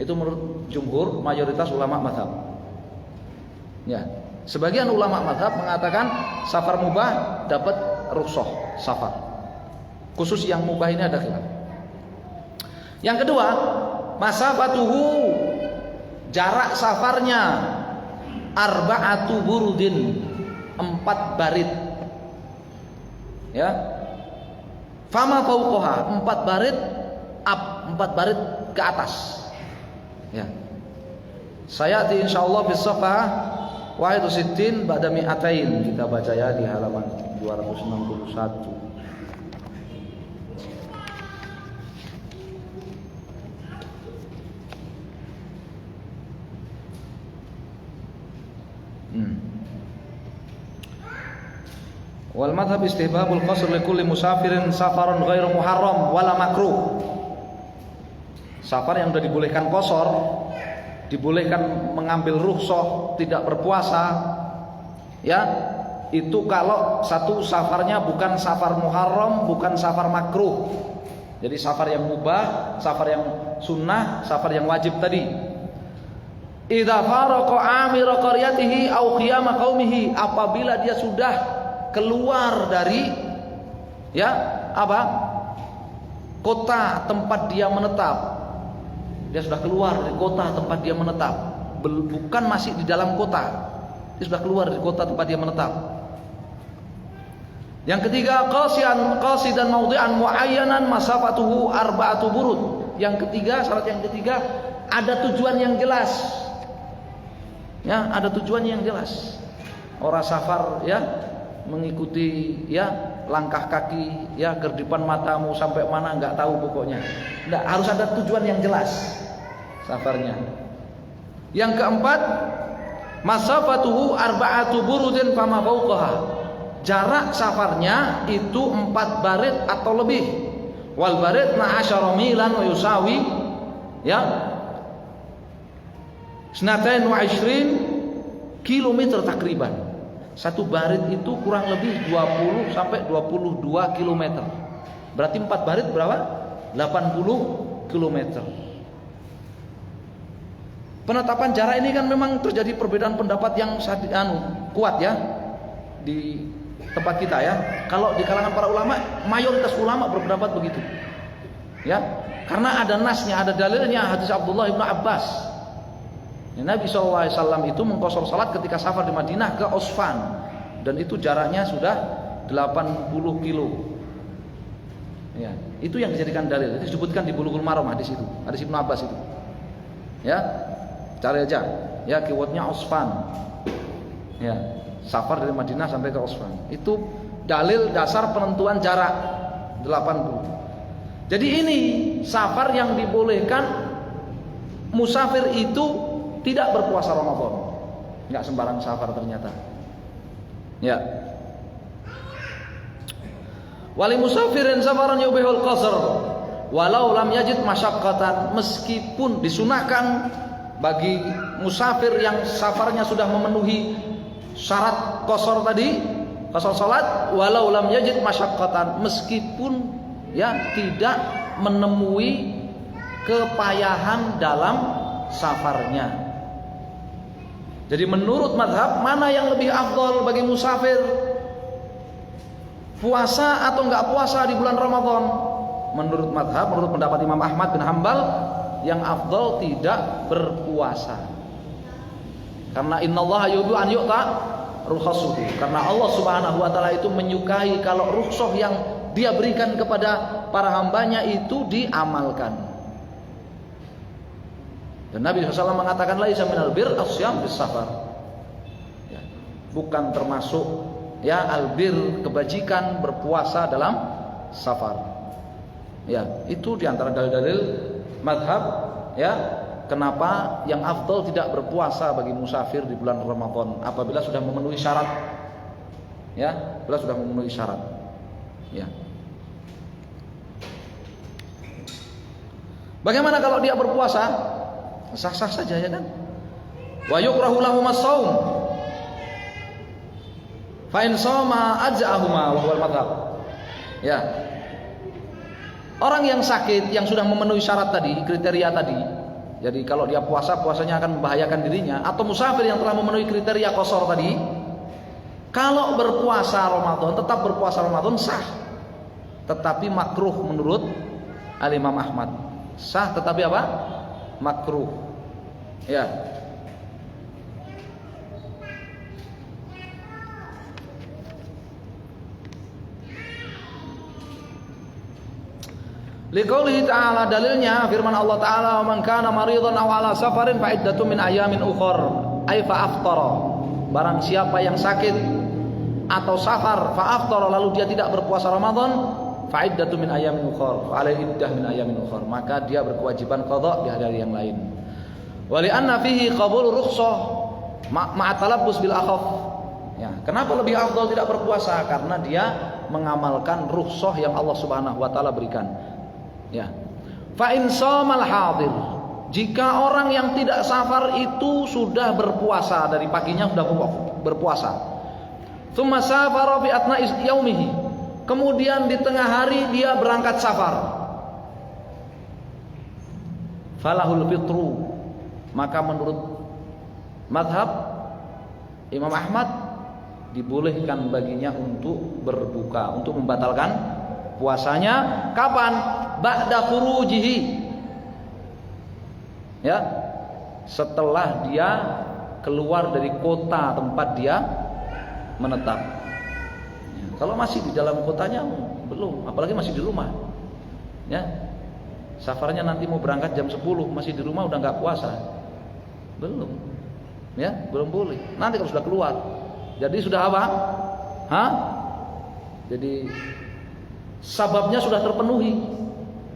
Itu menurut jumhur mayoritas ulama mazhab. Ya, sebagian ulama mazhab mengatakan safar mubah dapat rukhsah safar. Khusus yang mubah ini ada khilaf. Yang kedua, masafatuhu, jarak safarnya arba'atu burudin, 4 barid. Ya. Fama fauqaha, 4 barid up, 4 barid ke atas. Ya. Sayati insyaallah bis safah Wahidu Sittin Ba'da Mi'atain. Kita baca ya di halaman 261. Wal madhab istihbabul qasr li kulli musafirin safaran ghairu muharram wala makruh. Safar yang sudah dibolehkan qasar, dibolehkan mengambil rukhsah, tidak berpuasa, ya, itu kalau satu safarnya bukan safar muharram, bukan safar makruh. Jadi safar yang mubah, safar yang sunnah, safar yang wajib tadi. Idza faraqa amira qaryatihi aw qiyama qaumihi, apabila dia sudah keluar dari ya apa? Kota tempat dia menetap. Dia sudah keluar dari kota tempat dia menetap, bukan masih di dalam kota. Dia sudah keluar dari kota tempat dia menetap. Yang ketiga, qasidan mawdi'an muayyanan masafatuhu arba'atu burud. Yang ketiga, syarat yang ketiga, ada tujuan yang jelas. Ya, ada tujuan yang jelas. Orang safar ya mengikuti ya langkah kaki ya kerdipan matamu sampai mana enggak tahu pokoknya. Enggak, harus ada tujuan yang jelas safarnya. Yang keempat, masafatuhu arba'atu burudin fama fawqaha. Jarak safarnya itu 4 barid atau lebih. Wal barid 12 milan wa yusawi ya 22 kilometer takriban. Satu barid itu kurang lebih 20 sampai 22 kilometer. Berarti 4 barid berapa? 80 kilometer. Penetapan jarak ini kan memang terjadi perbedaan pendapat yang kuat ya di tempat kita ya. Kalau di kalangan para ulama, mayoritas ulama berpendapat begitu. Ya, karena ada nasnya, ada dalilnya, hadis Abdullah bin Abbas. Ya, Nabi SAW itu mengqashar salat ketika safar di Madinah ke Usfan, dan itu jaraknya sudah 80 kilo. Ya, itu yang dijadikan dalil. Itu disebutkan di Bulughul Maram hadis itu, hadis Ibnu Abbas itu. Ya, cari aja. Ya, keywordnya Usfan. Ya, safar dari Madinah sampai ke Usfan. Itu dalil dasar penentuan jarak 80. Jadi ini safar yang dibolehkan musafir itu tidak berpuasa Ramadan. Enggak sembarang safar ternyata. Ya. Wali musafirin safaran yubihul qasr walau lam yajid masyaqqatan, meskipun disunahkan bagi musafir yang safarnya sudah memenuhi syarat qasar tadi, qasar salat, walau lam yajid masyaqqatan, meskipun ya tidak menemui kepayahan dalam safarnya. Jadi menurut mazhab, mana yang lebih afdal bagi musafir? Puasa atau enggak puasa di bulan Ramadan? Menurut mazhab, menurut pendapat Imam Ahmad bin Hambal, yang afdal tidak berpuasa. Karena innallaha yuhibbu an yu'ta rukhsasuhu. Karena Allah Subhanahu wa taala itu menyukai kalau rukhsah yang Dia berikan kepada para hambanya itu diamalkan. Dan Nabi SAW mengatakan laisa minal bir asyam bis safar. Ya, bukan termasuk ya albir kebajikan berpuasa dalam safar. Ya, itu diantara dalil-dalil madhab ya kenapa yang afdal tidak berpuasa bagi musafir di bulan Ramadan apabila sudah memenuhi syarat Ya, beliau sudah memenuhi syarat. Ya. Bagaimana kalau dia berpuasa? Sah-sah saja ya kan? Wa yukrahu lahum as-shaum. Fa in shoma aj'ahuma wa huwal madhhab. Ya. Orang yang sakit yang sudah memenuhi syarat tadi, kriteria tadi. Jadi kalau dia puasa, puasanya akan membahayakan dirinya, atau musafir yang telah memenuhi kriteria qashar tadi, kalau berpuasa Ramadan, tetap berpuasa Ramadan sah. Tetapi makruh menurut Al-Imam Ahmad. Sah tetapi apa? Makruh. Ya. Liqaulihi ta'ala, dalilnya firman Allah Ta'ala, "Wa man kana maridan aw ala safarin fa iddatun min ayamin ukhra," ay fa aftara. Barang siapa yang sakit atau safar fa aftara, lalu dia tidak berpuasa Ramadan, fa iddatun min ayamin ukhra, fa alaihi iddah min ayamin ukhra, maka dia berkewajiban qada di hari yang lain. Wa li anna fihi qabul rukhsah ma'a talabbus bil akhaf. Ya, kenapa lebih afdal tidak berpuasa? Karena dia mengamalkan rukhsah yang Allah Subhanahu wa taala berikan. Ya. Fa in shamal hadir, jika orang yang tidak safar itu sudah berpuasa, dari paginya sudah berpuasa. Tsumma safara fi atna'is yaumihi, kemudian di tengah hari dia berangkat safar. Falahul fitru, maka menurut madhab Imam Ahmad dibolehkan baginya untuk berbuka, untuk membatalkan puasanya. Kapan? Ba'da khurujihi, ya, setelah dia keluar dari kota tempat dia menetap. Ya, kalau masih di dalam kotanya belum, apalagi masih di rumah. Ya, safarnya nanti mau berangkat jam 10, masih di rumah udah nggak puasa, belum. Ya, belum boleh. Nanti kalau sudah keluar, jadi sudah apa? Jadi sababnya sudah terpenuhi.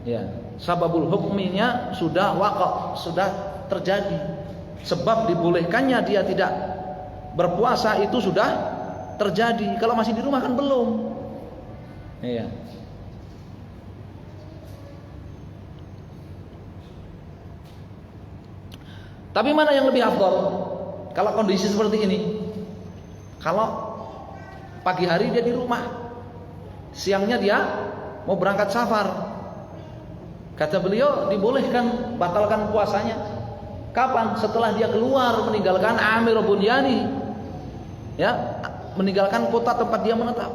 Ya, sababul hukminya sudah waqa, sudah terjadi. Sebab dibolehkannya dia tidak berpuasa itu sudah terjadi. Kalau masih di rumah kan belum. Iya. Tapi mana yang lebih afdal kalau kondisi seperti ini? Kalau pagi hari dia di rumah, siangnya dia mau berangkat safar, kata beliau dibolehkan batalkan puasanya. Kapan? Setelah dia keluar meninggalkan Amir Bunyani, ya, meninggalkan kota tempat dia menetap.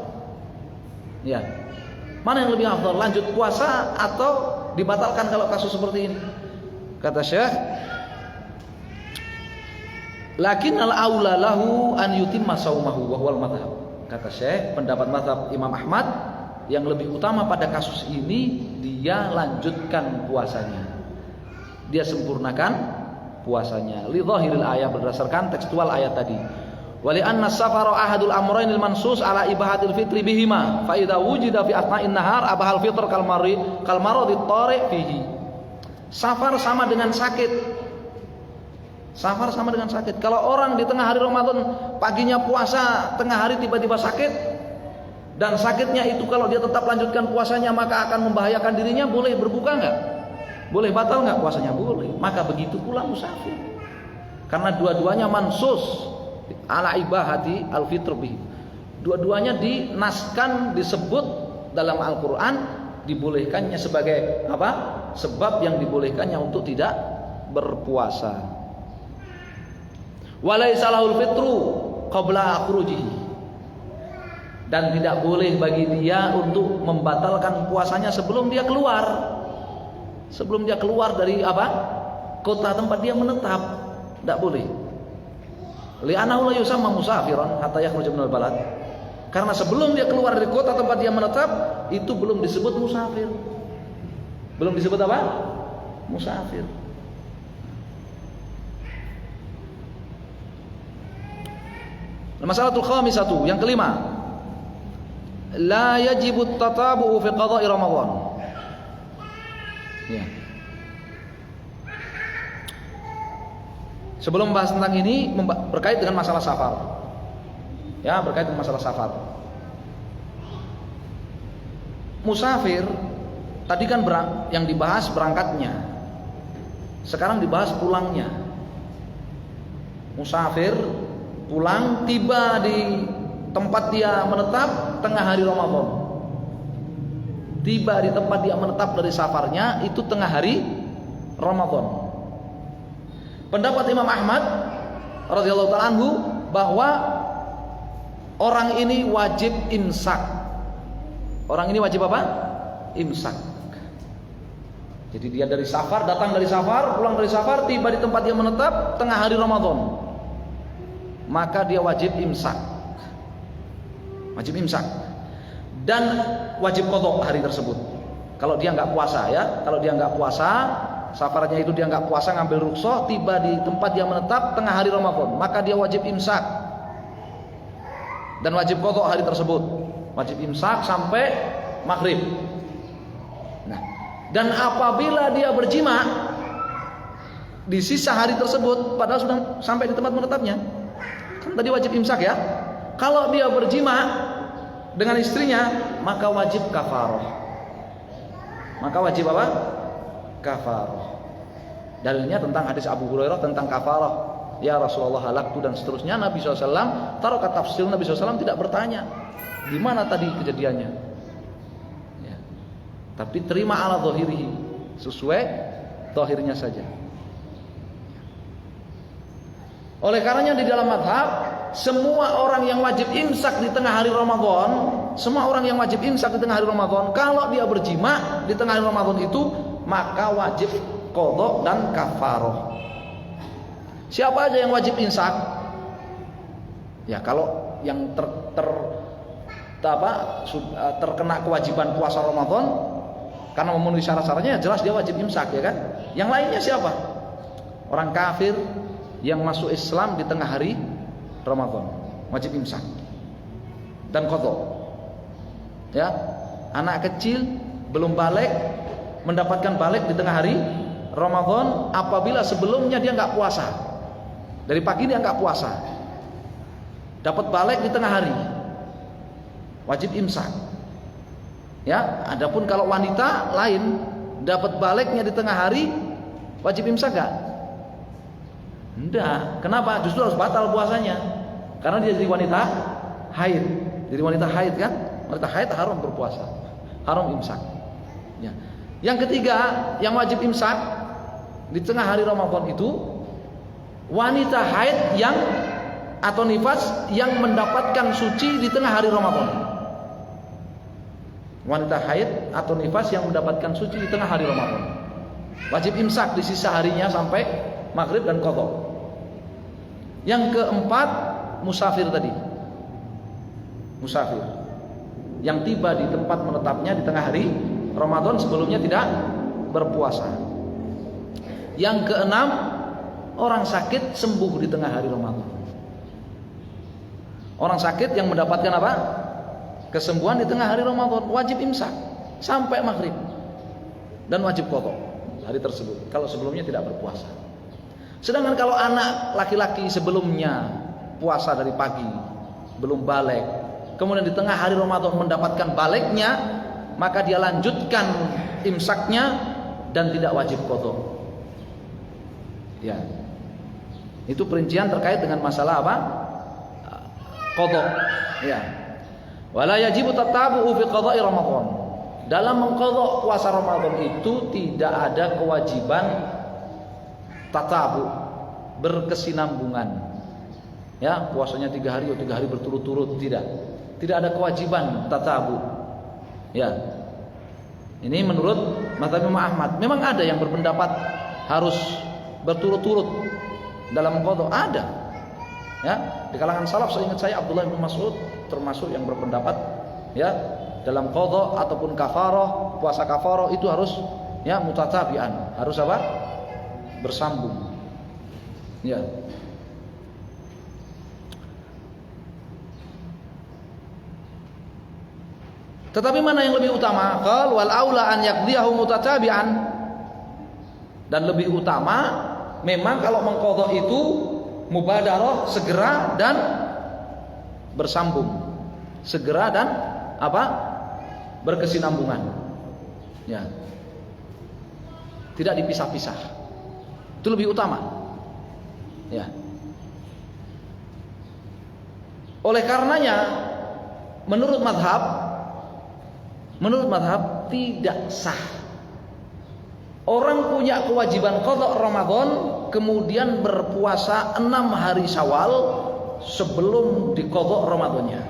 Ya, mana yang lebih afdal, lanjut puasa atau dibatalkan kalau kasus seperti ini? Kata Syekh, lakinnal aula lahu an yutimma saumahu wa huwal madhhab. Kata Syekh, pendapat mazhab Imam Ahmad, yang lebih utama pada kasus ini dia lanjutkan puasanya, dia sempurnakan puasanya. Li dhahiril ayat, berdasarkan tekstual ayat tadi. Wali anna safara ahadul amraynil mansus ala ibahatil fitri bihima, fa idza wujida fi asna'in nahar abahal fitr kal maradit tari fihi. Safar sama dengan sakit. Safar sama dengan sakit. Kalau orang di tengah hari Ramadan paginya puasa, tengah hari tiba-tiba sakit, dan sakitnya itu kalau dia tetap lanjutkan puasanya maka akan membahayakan dirinya, boleh berbuka enggak? Boleh batal enggak puasanya? Boleh. Maka begitu pula musafir. Karena dua-duanya mansus ala ibahati al-fitr bih. Dua-duanya dinaskan, disebut dalam Al-Qur'an dibolehkannya sebagai apa? Sebab yang dibolehkannya untuk tidak berpuasa. Walaisa lahul fitru qabla khurujihi, dan tidak boleh bagi dia untuk membatalkan puasanya sebelum dia keluar. Sebelum dia keluar dari apa? Kota tempat dia menetap, tidak boleh. Li'annahu la yusamma musafiran hatta yakhruja minal balad. Karena sebelum dia keluar dari kota tempat dia menetap, itu belum disebut musafir. Belum disebut apa? Musafir. Masalatul khamisatu, yang kelima, la yajibu tatabu'u fi qada'i Ramadan. Ya. Sebelum membahas tentang ini berkait dengan masalah safar. Ya, berkaitan dengan masalah safar. Musafir tadi kan yang dibahas berangkatnya. Sekarang dibahas pulangnya. Musafir pulang, tiba di tempat dia menetap tengah hari Ramadan. Tiba di tempat dia menetap dari safarnya itu tengah hari Ramadan. Pendapat Imam Ahmad radhiyallahu ta'ala anhu bahwa orang ini wajib imsak. Orang ini wajib apa? Imsak. Jadi dia dari safar, datang dari safar, pulang dari safar, tiba di tempat dia menetap tengah hari Ramadan. Maka dia wajib imsak. Wajib imsak. Dan wajib qadha hari tersebut. Kalau dia nggak puasa ya, kalau dia nggak puasa, safarnya itu dia nggak puasa, ngambil rukhsah, tiba di tempat dia menetap tengah hari Ramadan, maka dia wajib imsak. Dan wajib qadha hari tersebut. Wajib imsak sampai maghrib. Nah, dan apabila dia berjima di sisa hari tersebut, padahal sudah sampai di tempat menetapnya, kan tadi wajib imsak ya. Kalau dia berjima dengan istrinya, maka wajib kafarah. Maka wajib apa? Kafarah. Dalilnya tentang hadis Abu Hurairah tentang kafarah. Ya Rasulullah halaktu dan seterusnya. Nabi SAW taruh ke tafsir, Nabi SAW tidak bertanya di mana tadi kejadiannya ya. Tapi terima ala zahirihi, sesuai zahirnya saja. Oleh karenanya di dalam mazhab, semua orang yang wajib imsak di tengah hari Ramadan, semua orang yang wajib imsak di tengah hari Ramadan, kalau dia berjima di tengah hari Ramadan itu, maka wajib qadha dan kafarah. Siapa aja yang wajib imsak? Ya, kalau yang terkena kewajiban puasa Ramadan karena memenuhi syarat-syaratnya, jelas dia wajib imsak ya kan. Yang lainnya siapa? Orang kafir yang masuk Islam di tengah hari Ramadan wajib imsak dan qadha. Ya, anak kecil belum balik mendapatkan balik di tengah hari Ramadan apabila sebelumnya dia nggak puasa, dari pagi dia nggak puasa, dapat balik di tengah hari, wajib imsak. Ya, adapun kalau wanita lain dapat baliknya di tengah hari, wajib imsak enggak? Enggak. Kenapa? Justru harus batal puasanya. Karena dia jadi wanita haid. Jadi wanita haid kan? Wanita haid haram berpuasa. Haram imsak. Ya. Yang ketiga, yang wajib imsak di tengah hari Ramadan itu wanita haid yang atau nifas yang mendapatkan suci di tengah hari Ramadan. Wanita haid atau nifas yang mendapatkan suci di tengah hari Ramadan wajib imsak di sisa harinya sampai maghrib dan qadha. Yang keempat, musafir tadi. Musafir yang tiba di tempat menetapnya di tengah hari Ramadan, sebelumnya tidak berpuasa. Yang keenam, orang sakit sembuh di tengah hari Ramadan. Orang sakit yang mendapatkan apa? Kesembuhan di tengah hari Ramadan, wajib imsak sampai maghrib dan wajib qadha hari tersebut kalau sebelumnya tidak berpuasa. Sedangkan kalau anak laki-laki sebelumnya puasa dari pagi belum balik, kemudian di tengah hari Ramadan mendapatkan baliknya, maka dia lanjutkan imsaknya dan tidak wajib qadha. Ya, itu perincian terkait dengan masalah apa? Qadha. Ya. Wala yajibu tatabu'u fi qada'i Ramadan. Dalam mengqadha puasa Ramadan itu tidak ada kewajiban tatabu, berkesinambungan. Ya, puasanya 3 hari atau 3 hari berturut-turut, tidak. Tidak ada kewajiban tatabu. Ya. Ini menurut mazhab Imam Ahmad. Memang ada yang berpendapat harus berturut-turut dalam qadha, ada. Ya, di kalangan salaf seingat saya Abdullah bin Mas'ud termasuk yang berpendapat ya dalam qadha ataupun kafarah, puasa kafarah itu harus ya mutatabi'an, harus apa? Bersambung. Ya. Tetapi mana yang lebih utama? Qal wal aula an yaqdiyahu mutatabi'an. Dan lebih utama memang kalau mengqadha itu mubadarah, segera dan bersambung, segera dan apa? Berkesinambungan. Ya. Tidak dipisah-pisah. Itu lebih utama. Ya. Oleh karenanya menurut madhab tidak sah orang punya kewajiban qadha Ramadan kemudian berpuasa 6 hari Syawal sebelum diqadha Ramadannya.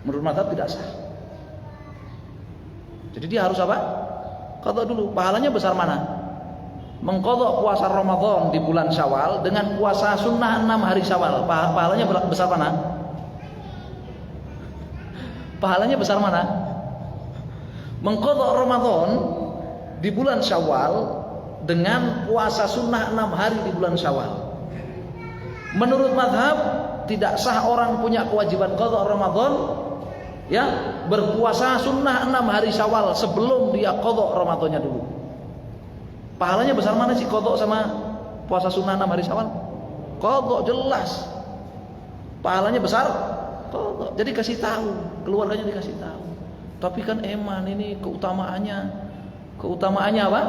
Menurut madhab tidak sah. Jadi dia harus apa? Qadha dulu. Pahalanya besar mana? Mengqadha puasa Ramadan di bulan Syawal dengan puasa sunnah 6 hari Syawal. Pahalanya besar mana? Pahalanya besar mana? Mengqadha Ramadan di bulan Syawal dengan puasa sunnah 6 hari di bulan Syawal. Menurut mazhab tidak sah orang punya kewajiban qadha Ramadan ya berpuasa sunnah 6 hari Syawal sebelum dia qadha Ramadannya dulu. Pahalanya besar mana sih qadha sama puasa sunnah 6 hari Syawal? Qadha jelas. Pahalanya besar qadha. Jadi kasih tahu, keluarganya dikasih tahu. Tapi kan eman ini keutamaannya apa?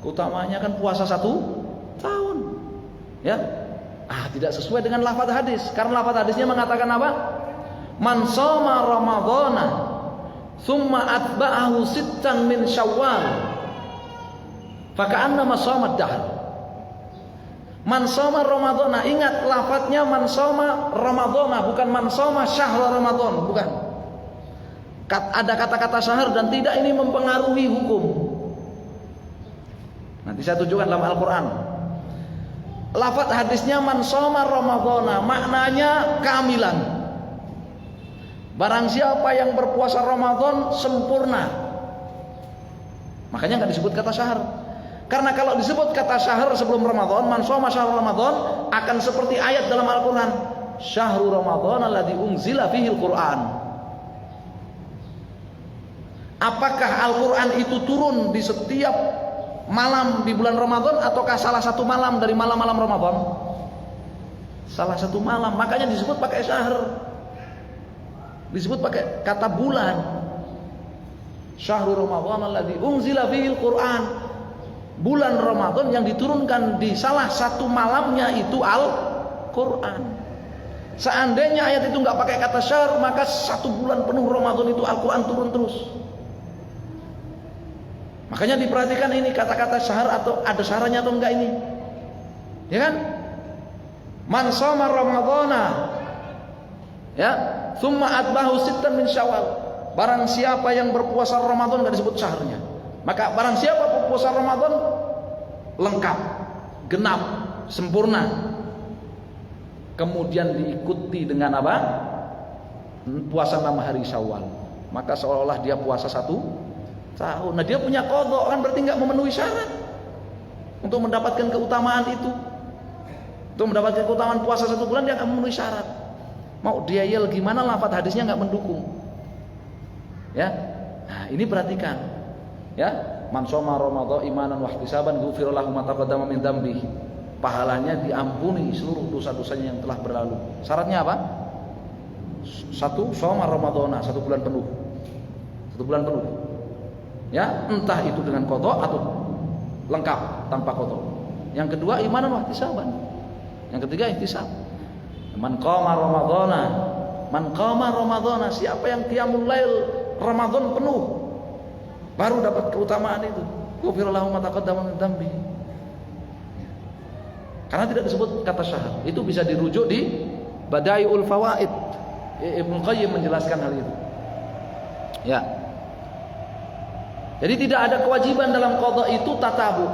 Keutamaannya kan puasa 1 tahun. Ya. Tidak sesuai dengan lafaz hadis. Karena lafaz hadisnya mengatakan apa? Man shoma ramadhana thumma atba'ahu sittan min Syawal faka'annama shoma ad-dahr. Man shoma ramadhana, ingat lafaznya man shoma ramadhana, bukan man shoma syahr Ramadan, bukan. Ada kata-kata syahr dan tidak ini mempengaruhi hukum. Nanti saya tunjukkan dalam Al-Qur'an. Lafaz hadisnya man shoma ramadhana, maknanya kehamilan. Barang siapa yang berpuasa Ramadan sempurna. Makanya enggak disebut kata syahr. Karena kalau disebut kata syahr sebelum Ramadan, man shoma syahr Ramadan akan seperti ayat dalam Al-Qur'an, syahrul Ramadan alladzi unzila fihi al-Qur'an. Apakah Al-Qur'an itu turun di setiap malam di bulan Ramadan ataukah salah satu malam dari malam-malam Ramadan? Salah satu malam, makanya disebut pakai syahr. Disebut pakai kata bulan. Syahrul Ramadan alladzi unzila fihi al-Qur'an. Bulan Ramadan yang diturunkan di salah satu malamnya itu Al-Qur'an. Seandainya ayat itu enggak pakai kata syahr, maka 1 bulan penuh Ramadan itu Al-Qur'an turun terus. Makanya diperhatikan ini kata-kata syahr atau ada syahrnya atau enggak ini. Ya kan? Man shoma ramadhana ya, tsumma atbahu sittan min Syawal. Barang siapa yang berpuasa Ramadan enggak disebut syahrnya. Maka barang siapa berpuasa Ramadan lengkap, genap, sempurna. Kemudian diikuti dengan apa? Puasa 6 hari Syawal. Maka seolah-olah dia puasa 1 tahun. Nah, dia punya qadha kan berarti enggak memenuhi syarat untuk mendapatkan keutamaan itu. Untuk mendapatkan keutamaan puasa 1 bulan dia enggak memenuhi syarat. Mau dia yel gimana lafaz hadisnya enggak mendukung. Ya. Nah, ini perhatikan. Ya, man shoma ramadhana imanan wa ihtisaban ghufira lahu ma taqaddama min dzambihi. Pahalanya diampuni seluruh dosa-dosanya yang telah berlalu. Syaratnya apa? 1 shoma ramadhana, 1 bulan penuh. 1 bulan penuh. Ya, entah itu dengan qadha atau lengkap tanpa qadha. Yang kedua imanan wa ihtisaban. Yang ketiga ihtisab. Man qama ramadhana, siapa yang qiyamul lail Ramadan penuh baru dapat keutamaan itu. Ghufira lahu ma taqaddama min dzambi. Karena tidak disebut kata syahr. Itu bisa dirujuk di Bada'iul Fawaid. Ibnu Qayyim menjelaskan hal itu. Ya. Jadi tidak ada kewajiban dalam qadha itu tatabu.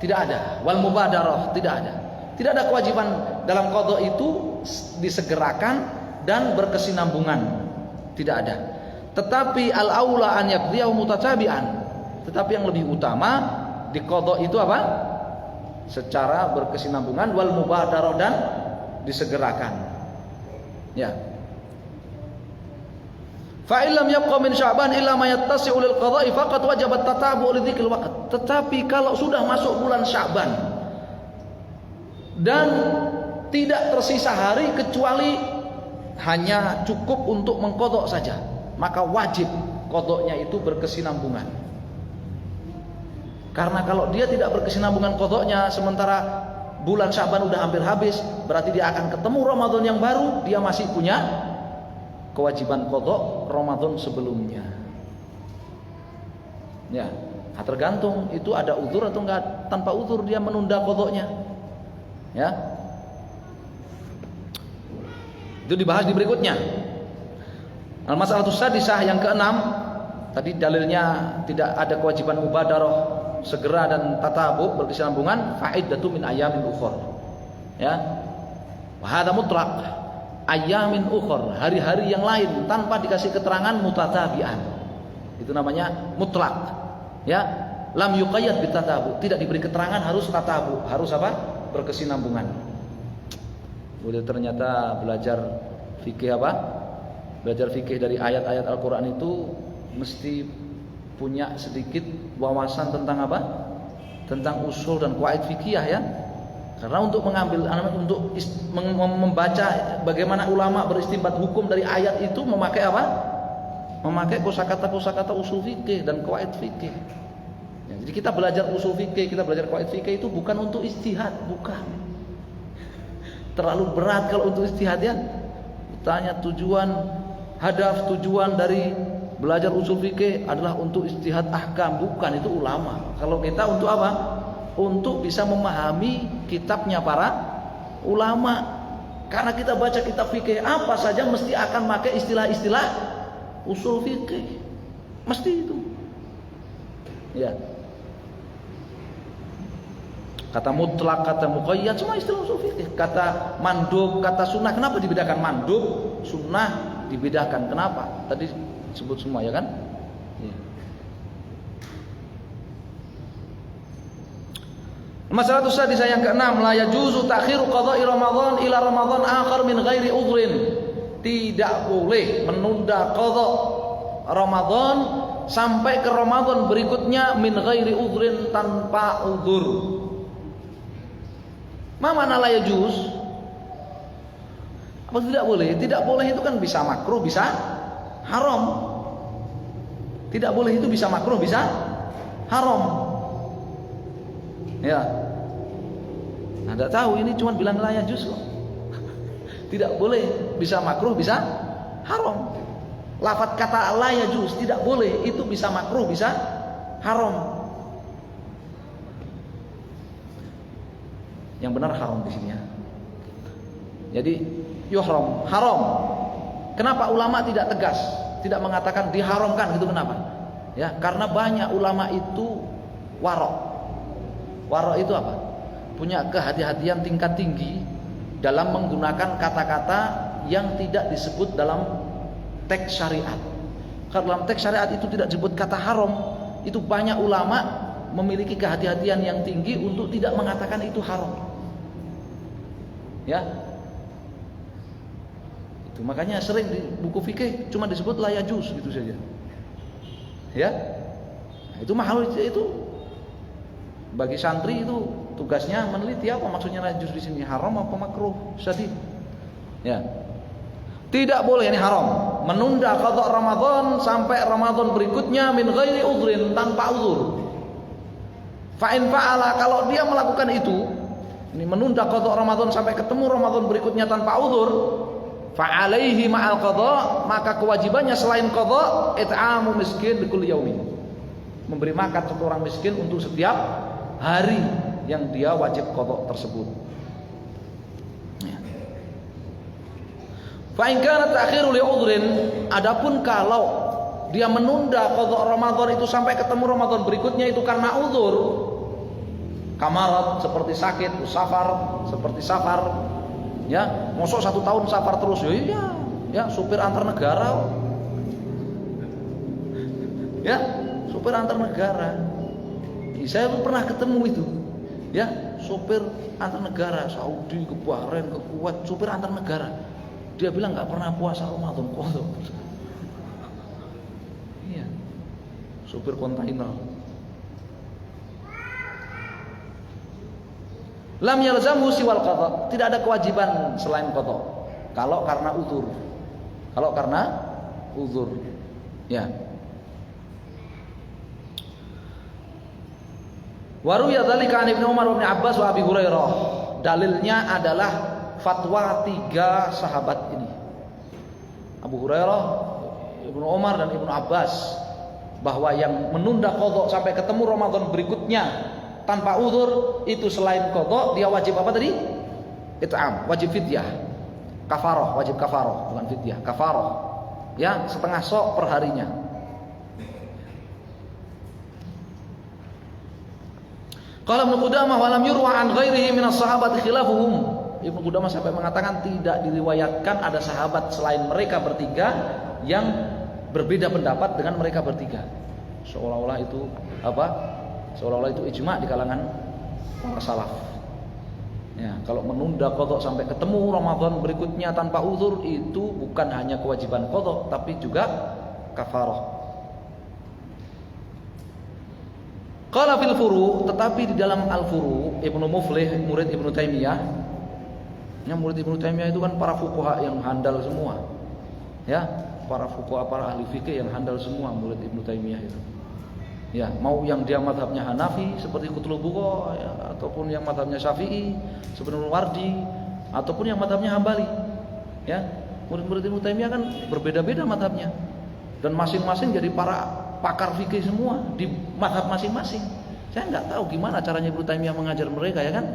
Tidak ada. Wal mubadarah, tidak ada. Tidak ada kewajiban dalam qadha itu disegerakan dan berkesinambungan. Tidak ada. Tetapi al-aula an yaqdiyahu mutatabi'an. Tetapi yang lebih utama di qadha itu apa? Secara berkesinambungan wal mubadarah dan disegerakan. Ya. Fa illam yabqa min Sya'ban illa ma yattasi'u lil qada'i faqad wajabat tatabu'u li dzikril waqt. Tetapi kalau sudah masuk bulan Sya'ban dan tidak tersisa hari kecuali hanya cukup untuk mengqadha saja, maka wajib qadhanya itu berkesinambungan. Karena kalau dia tidak berkesinambungan qadhanya sementara bulan Sya'ban udah hampir habis, berarti dia akan ketemu Ramadan yang baru, dia masih punya kewajiban qadha Ramadan sebelumnya. Ya, tergantung itu ada uzur atau enggak. Tanpa uzur dia menunda qadhanya. Ya. Itu dibahas di berikutnya. Al-mas'alatus sadisah yang keenam, tadi dalilnya tidak ada kewajiban mubadarah segera dan tatabu berkesinambungan, fa'iddatu min ayamin ukhra. Ya. Wa hadza mutlaq. Ayamin ukhra, hari-hari yang lain tanpa dikasih keterangan mutatabi'an. Itu namanya mutlak. Ya, lam yuqayyad bitatabu, tidak diberi keterangan harus tatabu, harus apa? Berkesinambungan. Boleh ternyata belajar fikih apa? Belajar fikih dari ayat-ayat Al-Qur'an itu mesti punya sedikit wawasan tentang apa? Tentang usul dan qawaid fikih ya. Karena untuk mengambil untuk membaca bagaimana ulama beristinbat hukum dari ayat itu memakai apa? Memakai kosakata usul fikih dan qawaid fikih. Ya, jadi kita belajar usul fikih, kita belajar qawaid fikih itu bukan untuk ijtihad, bukan. Terlalu berat kalau untuk ijtihad ya. Tanya hadaf tujuan dari belajar usul fikih adalah untuk ijtihad ahkam, bukan, itu ulama. Kalau kita untuk apa? Untuk bisa memahami kitabnya para ulama. Karena kita baca kitab fikih apa saja mesti akan pakai istilah-istilah usul fikih. Mesti itu. Ya. Kata mutlak, kata muqayyad, semua istilah usul fikih. Kata mandub, kata sunnah. Kenapa dibedakan mandub, sunnah dibedakan? Kenapa? Tadi sebut semua ya kan? Ya. Masalah sadisah yang keenam, la yajuzu ta'khiru qada'i Ramadan ila Ramadan akhar min ghairi udhrin. Tidak boleh menunda qadha Ramadan sampai ke Ramadan berikutnya min ghairi udhrin, tanpa udzur. Ma mana la yajuz? Apa tidak boleh? Tidak boleh itu kan bisa makruh, bisa haram. Tidak boleh itu bisa makruh, bisa haram. Ya. Nah, tidak tahu ini cuma bilang la yajuz kok. Tidak boleh, bisa makruh, bisa haram. Lafaz kata la yajuz tidak boleh, itu bisa makruh, bisa haram. Yang benar haram di sini ya. Jadi yuhram, haram. Kenapa ulama tidak tegas, tidak mengatakan diharamkan gitu, kenapa? Ya, karena banyak ulama itu warok. Warok itu apa? Punya kehati-hatian tingkat tinggi dalam menggunakan kata-kata yang tidak disebut dalam teks syariat. Karena dalam teks syariat itu tidak disebut kata haram, itu banyak ulama memiliki kehati-hatian yang tinggi untuk tidak mengatakan itu haram. Ya, itu makanya sering di buku fikih cuma disebut la yajuz gitu saja. Ya, nah, itu mahal itu. Bagi santri itu tugasnya meneliti apa maksudnya la yajuz di sini, haram apa makruh, syadid. Ya, tidak boleh ini haram menunda qadha Ramadan sampai Ramadan berikutnya min ghairi udhrin, tanpa uzur. Fa in fa'ala, kalau dia melakukan itu, ini menunda qadha Ramadan sampai ketemu Ramadan berikutnya tanpa uzur, fa alaihi ma'al qadha, maka kewajibannya selain qadha it'amu miskin bikulli yaumin, memberi makan satu orang miskin untuk setiap hari yang dia wajib qadha tersebut. Ya. Fa in kana ta'khiru li udhrin, adapun kalau dia menunda qadha Ramadan itu sampai ketemu Ramadan berikutnya itu karena uzur, kamarat seperti sakit, seperti safar, ya, mosok 1 tahun safar terus, ya, supir antar negara, ya, supir antar negara. Saya pernah ketemu itu, ya, supir antar negara, Saudi ke Bahrain ke Kuwait, supir antar negara. Dia bilang nggak pernah puasa Ramadan, qadha. Iya, supir kontainer. Lam yalzamhu siwal qadha, tidak ada kewajiban selain qadha. Kalau karena uzur. Kalau karena uzur. Ya. Wa ruya dzalika an Ibnu Umar wa Ibnu Abbas wa Abi Hurairah. Dalilnya adalah fatwa 3 sahabat ini. Abu Hurairah, Ibnu Umar dan Ibnu Abbas, bahwa yang menunda qadha sampai ketemu Ramadan berikutnya tanpa uzur itu selain qadha dia wajib apa tadi? It'am, wajib fidyah. Kafarah, wajib kafarah, bukan fidyah, kafarah. Ya, setengah sok per harinya. Qala Ibnu Qudamah wa lam yurwa an ghairihi min as-sahabati khilafuhum. Ibnu Qudamah sampai mengatakan tidak diriwayatkan ada sahabat selain mereka bertiga yang berbeda pendapat dengan mereka bertiga. Seolah-olah itu apa? Seolah-olah itu ijma' di kalangan para salaf. Ya, kalau menunda qadha sampai ketemu Ramadan berikutnya tanpa uzur itu bukan hanya kewajiban qadha tapi juga kafarah. Qala fil furu', tetapi di dalam al-furu' Ibnu Muflih, murid Ibnu Taimiyah. Ya, murid Ibnu Taimiyah itu kan para fuqaha yang handal semua. Ya, para fuqaha, para ahli fikih yang handal semua murid Ibnu Taimiyah itu. Ya, mau yang dia mazhabnya Hanafi seperti Qutlu Bugha, ya, ataupun yang mazhabnya Syafi'i seperti Wardi, ataupun yang mazhabnya Hambali. Ya, murid-murid Ibnu Taimiyah kan berbeda-beda mazhabnya. Dan masing-masing jadi para pakar fikih semua di mazhab masing-masing. Saya nggak tahu gimana caranya Ibnu Taimiyah mengajar mereka, ya kan?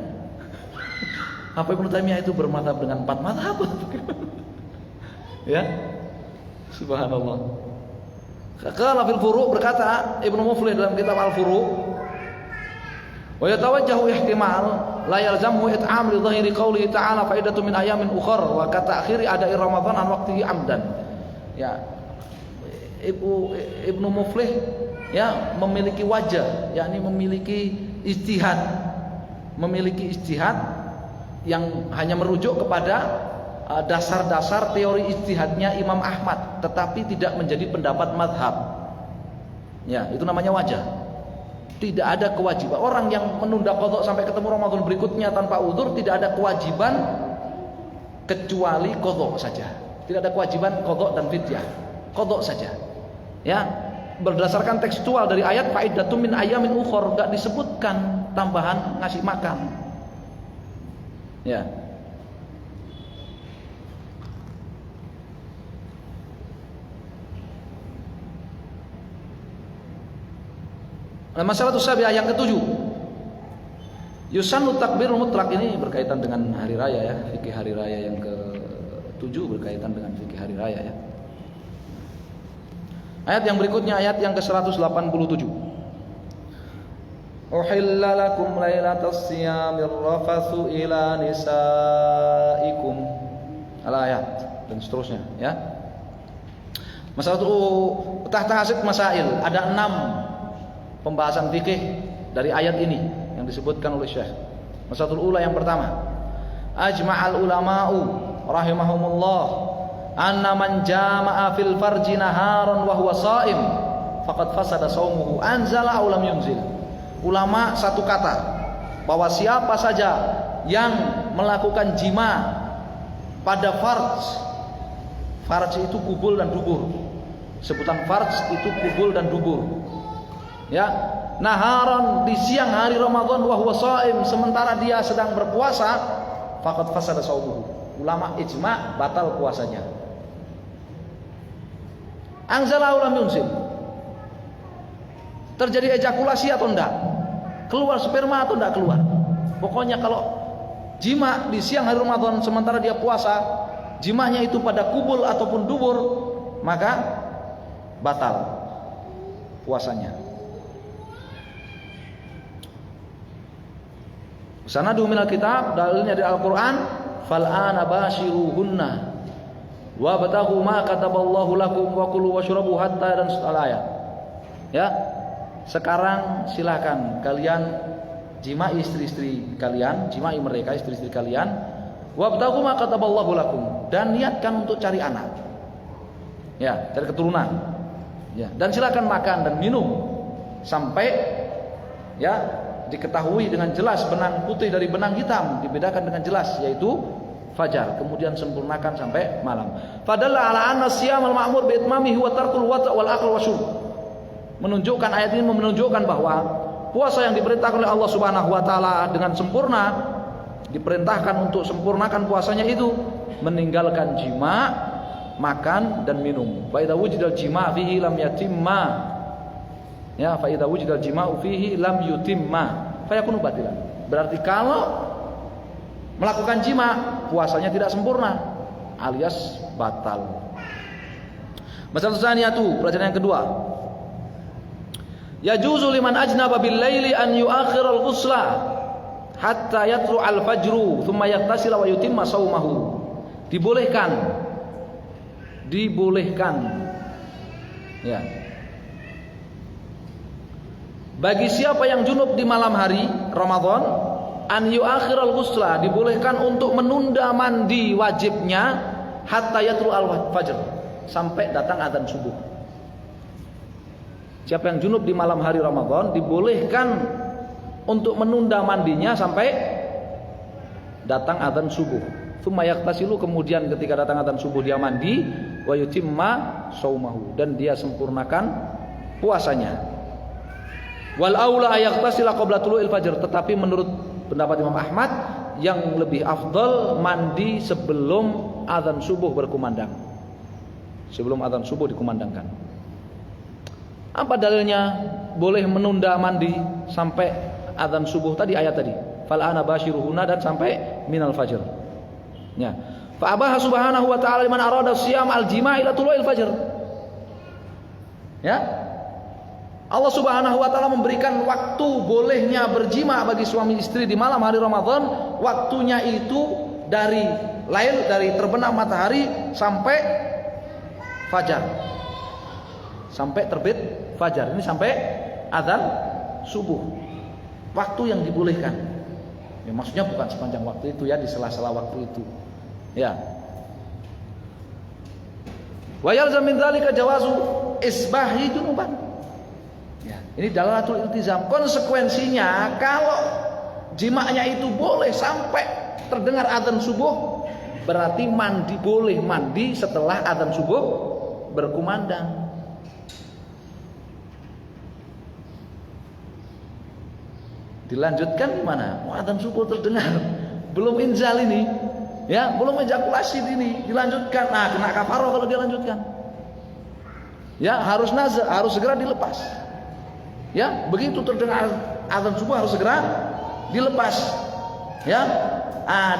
Apa Ibnu Taimiyah itu bermazhab dengan 4 mazhab? Ya, subhanallah. Qala fil furu' berkata Ibnu Muflih dalam kitab al-furu' wa yatawajjahu ihtimal la yalzamu it'am li dhahiri qoulihi ta'ala faidatu min ayamin ukhar wa ka ta'khiri ada'i ramadan an waqtihi amdan. Ya, Ibnu Muflih ya memiliki wajah, yakni memiliki ijtihad yang hanya merujuk kepada dasar-dasar teori ijtihadnya Imam Ahmad, tetapi tidak menjadi pendapat madhab. Ya, itu namanya wajah. Tidak ada kewajiban orang yang menunda qadha sampai ketemu Ramadan berikutnya tanpa uzur, tidak ada kewajiban kecuali qadha saja. Tidak ada kewajiban qadha dan fidyah. Qadha saja. Ya, berdasarkan tekstual dari ayat faidatum min ayamin ukhor, enggak disebutkan tambahan ngasih makan. Ya. Masalah sabiah yang ketujuh, yusannu takbirul mutlaq, ini berkaitan dengan hari raya ya, fikih hari raya yang ke-7 berkaitan dengan fikih hari raya ya. Ayat yang berikutnya ayat yang ke-187. Uhilla lakum lailatas siyamir rafathu ila nisaikum. Al-ayat dan seterusnya ya. Masalah tahta hasid masail, ada 6 pembahasan fikih dari ayat ini yang disebutkan oleh Syekh. Masalatul ula yang pertama, ajma'al ulama'u rahimahumullah anna man jama'a fil farji naharan wa huwa sha'im faqad fasada shaumuhu anzala aw lam yunzil. Ulama satu kata bahwa siapa saja yang melakukan jima pada farj itu kubul dan dubur. Sebutan farj itu kubul dan dubur. Ya, naharan di siang hari Ramadan wa huwa shaim, sementara dia sedang berpuasa, faqad fasada shaumuhu. Ulama ijma batal puasanya. Anzala lam yunzil. Terjadi ejakulasi atau enggak? Keluar sperma atau enggak keluar? Pokoknya kalau jima di siang hari Ramadan sementara dia puasa, jimanya itu pada kubul ataupun dubur, maka batal puasanya. Sanadu minal kitab, dalilnya dari Al-Quran, fal'ana bashiruhunna wabtaghu ma kataballahu lakum wa kulu washrabu hatta, dan setelah ayat. Ya, sekarang silakan kalian jimai istri-istri kalian, jimai mereka istri-istri kalian, wabtaghu ma kataballahu lakum, dan niatkan untuk cari anak. Ya, cari keturunan. Ya, dan silakan makan dan minum sampai ya diketahui dengan jelas benang putih dari benang hitam, dibedakan dengan jelas, yaitu fajar. Kemudian sempurnakan sampai malam. Fadalla ala anna siyamal ma'mur bi itmamihi wa tarkul wata' wal aql wasyurb. Menunjukkan, ayat ini menunjukkan bahwa puasa yang diperintahkan oleh Allah Subhanahu wa taala dengan sempurna, diperintahkan untuk sempurnakan puasanya itu meninggalkan jima, makan dan minum. Fa idza wujidal jima' fihi lam yatimma. Ya, fa idza wujidal jima'u fihi lam yutimma fa yakunu batilan. Berarti kalau melakukan jima, puasanya tidak sempurna alias batal. Masalah tsaniyatu, pelajaran yang kedua. Yajuzu liman ajnaba bil laili an yuakhir al ghusla hatta yatlu al fajru thumma yaktasila wa yutimma shaumahu. Dibolehkan. Ya. Bagi siapa yang junub di malam hari Ramadan, an yuakhir al ghusla, dibolehkan untuk menunda mandi wajibnya hatta yatlu al fajr, sampai datang azan subuh. Siapa yang junub di malam hari Ramadan dibolehkan untuk menunda mandinya sampai datang azan subuh. Tsumma yaktasilu, kemudian ketika datang azan subuh dia mandi, wa yutimma shaumahu, dan dia sempurnakan puasanya. Wal aula ayaktasila qabla tulu'il fajr, tetapi menurut pendapat Imam Ahmad yang lebih afdal mandi sebelum azan subuh berkumandang. Sebelum azan subuh dikumandangkan. Apa dalilnya boleh menunda mandi sampai azan subuh tadi, ayat tadi? Fal ana bashiruhuna, dan sampai minal fajr. Ya. Fa abaha subhanahu wa ta'ala liman arada siyam al-jima' ila tulu'il fajr. Ya. Allah Subhanahu wa taala memberikan waktu bolehnya berjima bagi suami istri di malam hari Ramadan. Waktunya itu dari lail, dari terbenam matahari sampai fajar. Sampai terbit fajar. Ini sampai azan subuh. Waktu yang dibolehkan. Ya, maksudnya bukan sepanjang waktu itu ya, di sela-sela waktu itu. Ya. Wa yalzam min dzalika jawazu isbahi junuban. Ya, ini dalalatul iltizam. Konsekuensinya kalau jimanya itu boleh sampai terdengar azan subuh, berarti boleh mandi setelah azan subuh berkumandang. Dilanjutkan gimana? Azan subuh terdengar, belum inzal ini, ya, belum ejakulasi ini, dilanjutkan. Nah, kena kafarah kalau dia lanjutkan. Ya, harus nazar, harus segera dilepas. Ya, begitu terdengar azan subuh harus segera dilepas. Ya.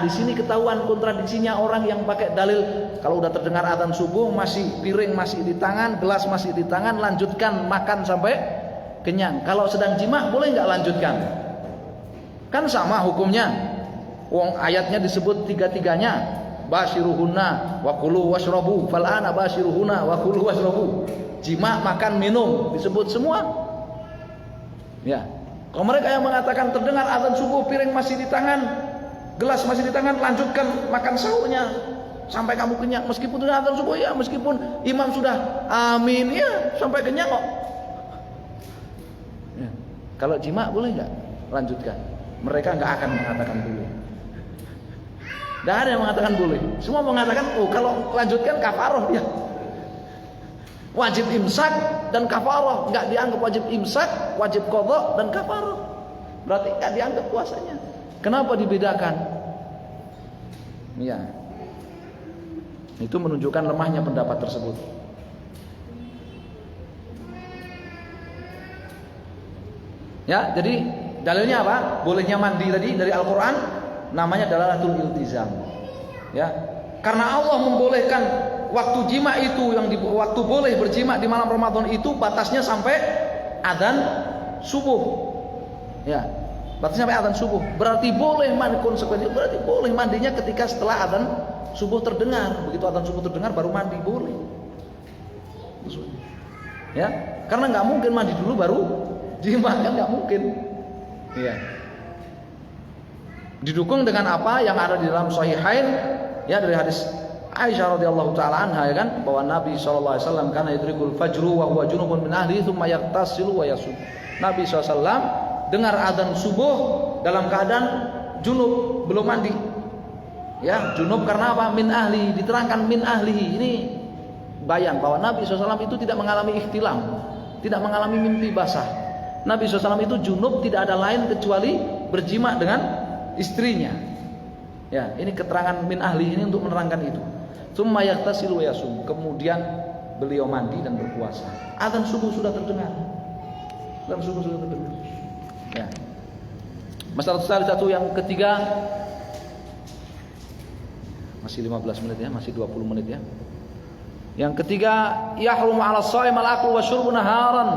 Di sini ketahuan kontradiksinya orang yang pakai dalil kalau udah terdengar azan subuh, masih piring masih di tangan, gelas masih di tangan, lanjutkan makan sampai kenyang. Kalau sedang jima boleh enggak lanjutkan? Kan sama hukumnya. Wong ayatnya disebut tiga-tiganya. Bashiruhunna wa kulu washrabu. Fal ana bashiruhunna wa kulu washrabu. Jima, makan, minum disebut semua. Ya, kalau mereka yang mengatakan terdengar azan subuh, piring masih di tangan, gelas masih di tangan, lanjutkan makan sahurnya sampai kamu kenyang. Meskipun terdengar azan subuh, ya, meskipun imam sudah amin, ya, sampai kenyang kok. Ya. Kalau jima boleh nggak lanjutkan? Mereka nggak akan mengatakan boleh. Nggak ada yang mengatakan boleh. Semua mengatakan, oh kalau lanjutkan kafaroh dia. Wajib imsak dan kafarah, enggak dianggap wajib imsak, wajib qadha dan kafarah. Berarti enggak dianggap puasanya. Kenapa dibedakan? Ya. Itu menunjukkan lemahnya pendapat tersebut. Ya, jadi dalilnya apa? Bolehnya mandi tadi dari Al-Qur'an namanya dalalatul iltizam. Ya. Karena Allah membolehkan waktu jima itu, yang waktu boleh berjima di malam Ramadan itu batasnya sampai azan subuh. Ya, batasnya sampai azan subuh. Berarti boleh mandi, konsekuensinya berarti boleh mandinya ketika setelah azan subuh terdengar. Begitu azan subuh terdengar baru mandi boleh. Ya, karena nggak mungkin mandi dulu baru jima, kan nggak mungkin. Ya. Didukung dengan apa yang ada di dalam Sahihain, ya, dari hadis Aisyah radhiyallahu taala anha, ya kan, bahwa Nabi sallallahu alaihi wasallam kana yudrikul fajru wa huwa junubun min ahli tsumma yaqtasilu wa yasum. Nabi SAW dengar adzan subuh dalam keadaan junub, belum mandi. Ya, junub karena apa? Min ahli, diterangkan min ahlihi. Ini bayang bahwa Nabi SAW itu tidak mengalami ikhtilam, tidak mengalami mimpi basah. Nabi SAW itu junub, tidak ada lain kecuali berjima dengan istrinya. Ya, ini keterangan min ahli ini untuk menerangkan itu. Tsumma yaghtasilu wa yasum. Kemudian beliau mandi dan berpuasa. Adzan subuh sudah terdengar. Adzan subuh sudah terdengar. Ya. Masalah satu yang ketiga, masih 15 menit ya, masih 20 menit ya. Yang ketiga, yahrumu 'ala shaim al-aklu wa syurbu naharan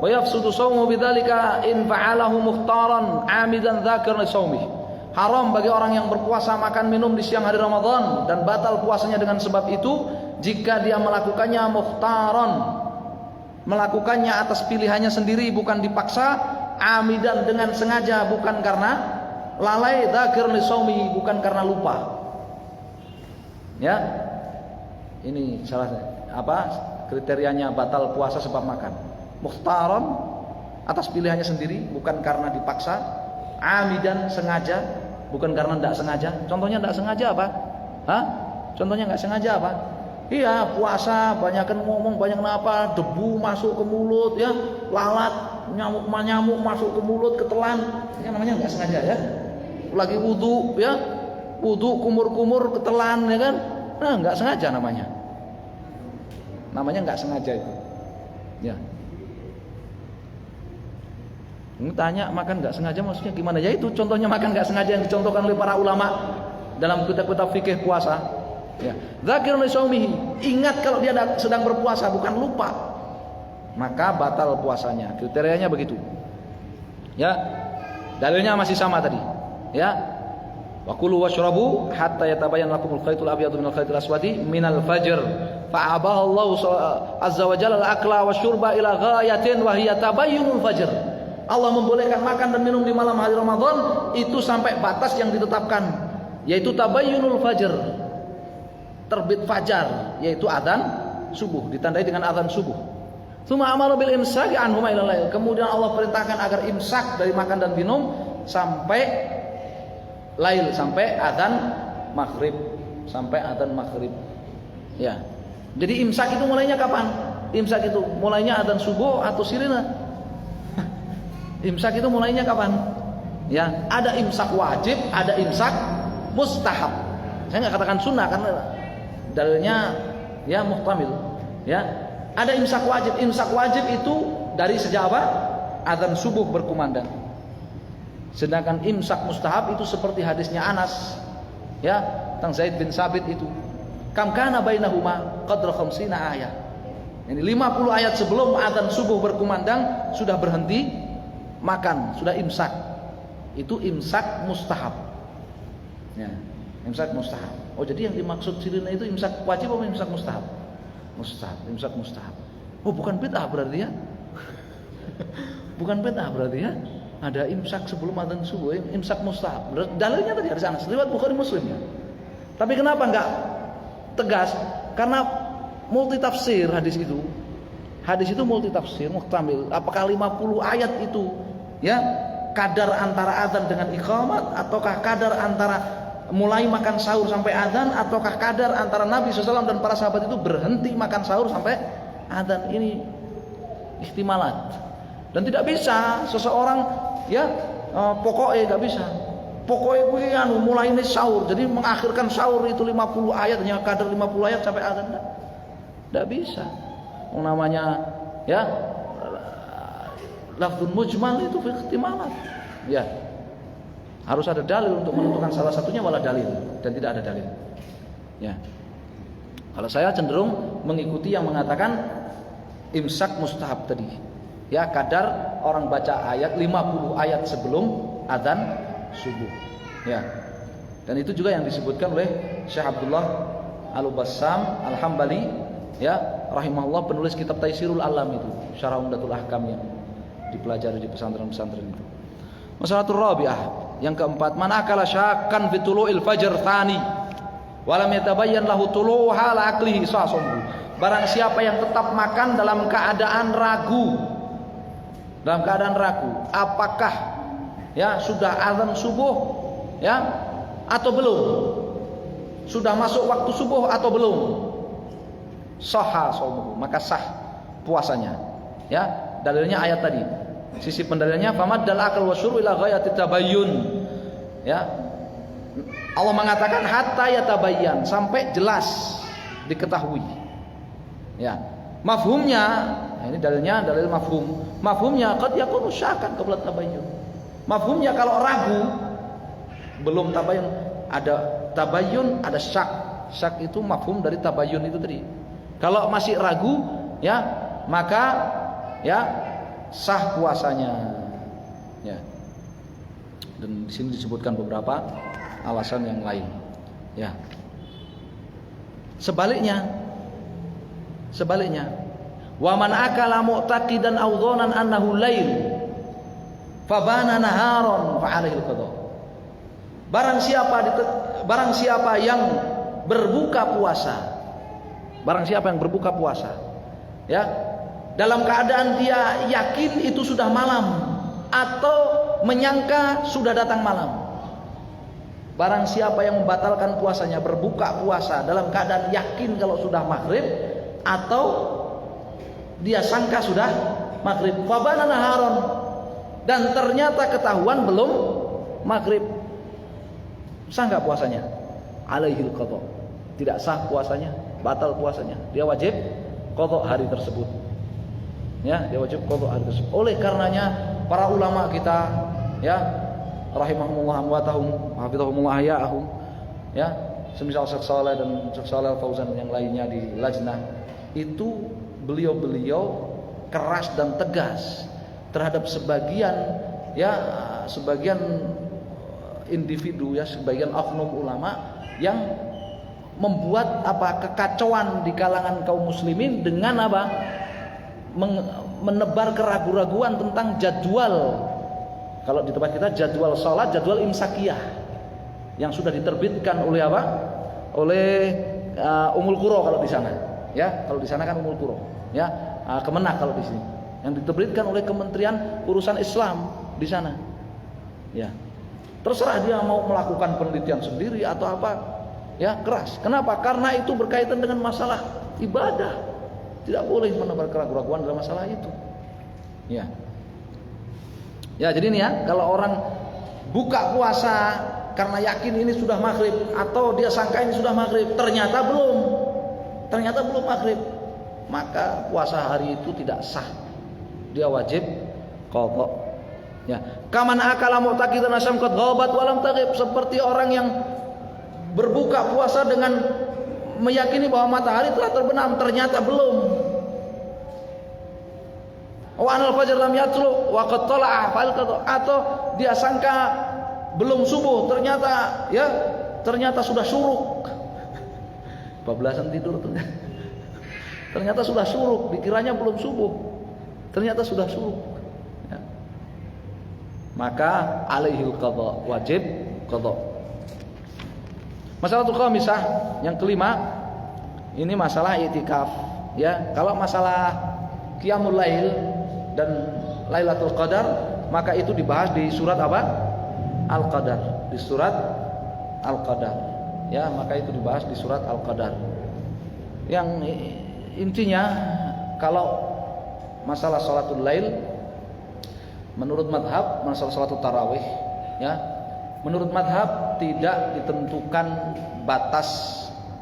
wa yafsudu shaumu bidzalika in fa'alahu mukhtaran 'amidan dzakiran li shaumih. Haram bagi orang yang berpuasa makan minum di siang hari Ramadan dan batal puasanya dengan sebab itu jika dia melakukannya mukhtaran, melakukannya atas pilihannya sendiri bukan dipaksa, amidan dengan sengaja bukan karena lalai, dzakir li shaumi bukan karena lupa. Ya. Ini salah kriterianya batal puasa sebab makan. Mukhtaran atas pilihannya sendiri bukan karena dipaksa, amidan sengaja bukan karena tidak sengaja. Contohnya tidak sengaja apa? Contohnya nggak sengaja apa? Iya, puasa banyakan ngomong, banyak apa, debu masuk ke mulut ya, lalat, nyamuk masuk ke mulut, ketelan. Ini namanya nggak sengaja ya. Lagi wudu ya, wudu kumur-kumur ketelan ya kan? Nah, nggak sengaja namanya. Namanya nggak sengaja itu. Ya. Ini tanya makan nggak sengaja maksudnya gimana? Ya itu contohnya makan nggak sengaja yang dicontohkan oleh para ulama dalam kitab-kitab fikih puasa. Ya. Dzakirun li shaumihi. Ingat kalau dia sedang berpuasa, bukan lupa. Maka batal puasanya. Kriterianya begitu. Ya. Dalilnya masih sama tadi. Ya. Wa kulu washrabu hatta yatabayyana lakumul khaytul abyadu minal khaytil aswadi minal fajr. Fa abahallahu azza wa jalla al-akla wasyurba ila ghayatin wa hiya tabayyunul fajr. Allah membolehkan makan dan minum di malam hari Ramadan itu sampai batas yang ditetapkan, yaitu tabayyunul fajr, terbit fajar, yaitu adzan subuh, ditandai dengan adzan subuh. Tsumma amara bil imsaki anhuma ila lail. Kemudian Allah perintahkan agar imsak dari makan dan minum sampai lail, sampai adzan maghrib, sampai adzan maghrib. Ya. Jadi imsak itu mulainya kapan? Imsak itu mulainya adzan subuh atau sirina? Imsak itu mulainya kapan? Ya, ada imsak wajib, ada imsak mustahab. Saya nggak katakan sunnah karena dalilnya ya muhtamil. Ya, ada imsak wajib. Imsak wajib itu dari sejak apa? Adzan subuh berkumandang. Sedangkan imsak mustahab itu seperti hadisnya Anas, ya, tentang Zaid bin Sabit itu. Kam kana bainahuma qadra 50 ayat. Ini 50 ayat sebelum adzan subuh berkumandang sudah berhenti makan, sudah imsak. Itu imsak mustahab. Ya, imsak mustahab. Oh, jadi yang dimaksud sirina itu imsak wajib atau imsak mustahab? Mustahab, imsak mustahab. Oh, bukan bid'ah berarti ya? Bukan bid'ah berarti ya? Ada imsak sebelum adzan subuh, imsak mustahab. Dalilnya tadi dari sana, riwayat Bukhari Muslim ya. Tapi kenapa enggak tegas? Karena multi tafsir hadis itu. Hadis itu multi tafsir, muhtamil. Apakah 50 ayat itu ya kadar antara adzan dengan iqamat, ataukah kadar antara mulai makan sahur sampai adzan, ataukah kadar antara Nabi SAW dan para sahabat itu berhenti makan sahur sampai adzan? Ini ihtimalat. Dan tidak bisa seseorang ya pokoknya nggak bisa. Pokoknya mulai ini sahur, jadi mengakhirkan sahur itu 50 ayat, hanya kadar 50 ayat sampai adzan. Tidak bisa. Yang namanya ya lafdzun mujmal itu ihtimalat. Ya. Harus ada dalil untuk menentukan salah satunya, malah dalil, dan tidak ada dalil. Ya. Kalau saya cenderung mengikuti yang mengatakan imsak mustahab tadi. Ya, kadar orang baca ayat 50 ayat sebelum adzan subuh. Ya. Dan itu juga yang disebutkan oleh Syekh Abdullah Al-Bassam Al-Hambali, ya, rahimahullah, penulis kitab Taisirul Alam itu, Syarah Umdatul Ahkam yang dipelajari di pesantren-pesantren itu. Masalatul rabi'ah, yang keempat, man akala syakkan fi tulu'il fajr tsani wa lam yatabayyan lahu tulu'uha la aklihi sasum. Barang siapa yang tetap makan dalam keadaan ragu dalam keadaan ragu, apakah ya sudah azan subuh ya atau belum? Sudah masuk waktu subuh atau belum? Sahha shaumuhu, maka sah puasanya. Ya, dalilnya ayat tadi. Sisi pendalilnya famaddal akal wasyurb ila ghayati tabayyun. Ya. Allah mengatakan hatta yatabayyan, sampai jelas diketahui. Ya. Mafhumnya, ini dalilnya dalil mafhum. Mafhumnya qad yakunu syakkan qabla tabayyun. Mafhumnya kalau ragu belum tabayyun, ada tabayyun, ada syak. Syak itu mafhum dari tabayyun itu tadi. Kalau masih ragu, ya, maka ya sah puasanya. Ya. Dan di sini disebutkan beberapa alasan yang lain. Ya. Sebaliknya, wa man akala mu'taqidan aw dhanan annahu lail fabana naharon fa alaihi al-qada. Barang siapa yang berbuka puasa, ya, dalam keadaan dia yakin itu sudah malam atau menyangka sudah datang malam. Barang siapa yang membatalkan puasanya, berbuka puasa dalam keadaan yakin kalau sudah maghrib atau dia sangka sudah maghrib, fabana naharon, dan ternyata ketahuan belum maghrib, sah nggak puasanya? Alaihil qada, tidak sah puasanya, batal puasanya. Dia wajib qada hari tersebut. Ya, dia wajib qada hari tersebut. Oleh karenanya para ulama kita, ya, rahimahumullah amwatahum hafizahumullah ahya'ahum, ya, semisal Syekh Shalih dan Syekh Shalih Al-Fauzan dan yang lainnya di Lajnah, itu beliau keras dan tegas terhadap sebagian individu, ya, sebagian oknum ulama yang membuat kekacauan di kalangan kaum muslimin dengan menebar keraguan-raguan tentang jadwal. Kalau di tempat kita jadwal salat, jadwal imsakiyah yang sudah diterbitkan oleh Ummul Qura kalau di sana. Ya, kalau di sana kan Ummul Qura. Ya, Kemenak kalau di sini. Yang diterbitkan oleh Kementerian Urusan Islam di sana. Ya. Terserah dia mau melakukan penelitian sendiri atau apa. Ya, keras. Kenapa? Karena itu berkaitan dengan masalah ibadah. Tidak boleh menebar keraguan-raguan dalam masalah itu. Ya. Ya, jadi ini ya, kalau orang buka puasa karena yakin ini sudah maghrib atau dia sangka ini sudah maghrib, ternyata belum maghrib, maka puasa hari itu tidak sah. Dia wajib qadha. Ya, kaman akala mu'taqidan asam qad ghabat wa lam taghib, seperti orang yang berbuka puasa dengan meyakini bahwa matahari telah terbenam, ternyata belum. Wa anal fajr lam yatlu wa qad tala'a fal qadha, atau dia sangka belum subuh, ternyata sudah syuruk. Bablasan tidur tuh. Ternyata sudah syuruk, dikiranya belum subuh, ternyata sudah syuruk. Ya. Maka alaihil qadha, wajib qadha. Masalah khamisah yang kelima, ini masalah i'tikaf. Ya, kalau masalah qiyamul lail dan Lailatul Qadar, maka itu dibahas di surat apa? Al-Qadar, di surat Al-Qadar. Ya, maka itu dibahas di surat Al-Qadar. Yang intinya kalau masalah salatul lail, menurut madhab, masalah salatul tarawih, ya, menurut madhab tidak ditentukan batas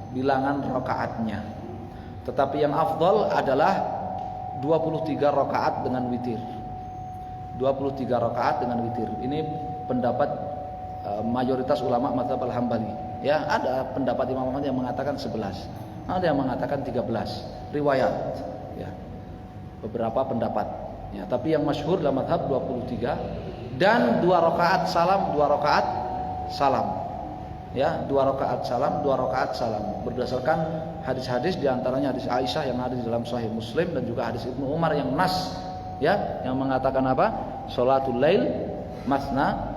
bilangan rakaatnya, tetapi yang afdal adalah 23 rakaat dengan witir. 23 rakaat dengan witir. Ini pendapat mayoritas ulama mazhab Al-Hambali. Ya, ada pendapat Imam Ahmad yang mengatakan 11. Ada yang mengatakan 13. Riwayat. Ya. Beberapa pendapat. Ya, tapi yang masyhur dalam mazhab 23 dan 2 rakaat salam, 2 rakaat salam. Ya, 2 rakaat salam, 2 rakaat salam. Berdasarkan hadis-hadis, diantaranya hadis Aisyah yang ada di dalam Sahih Muslim dan juga hadis Ibnu Umar yang nas, ya, yang mengatakan apa? Sholatul lail masna.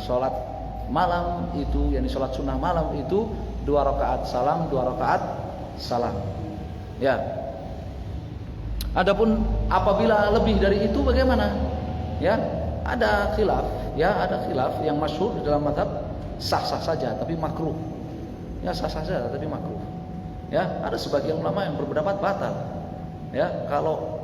Sholat malam itu, yakni sholat sunnah malam itu 2 rakaat salam, 2 rakaat salam. Ya. Adapun apabila lebih dari itu bagaimana? Ya, ada khilaf, yang masyhur di dalam mazhab sah-sah saja tapi makruh. Ya, sah-sah saja tapi makruh. Ya, ada sebagian ulama yang berpendapat batal. Ya, kalau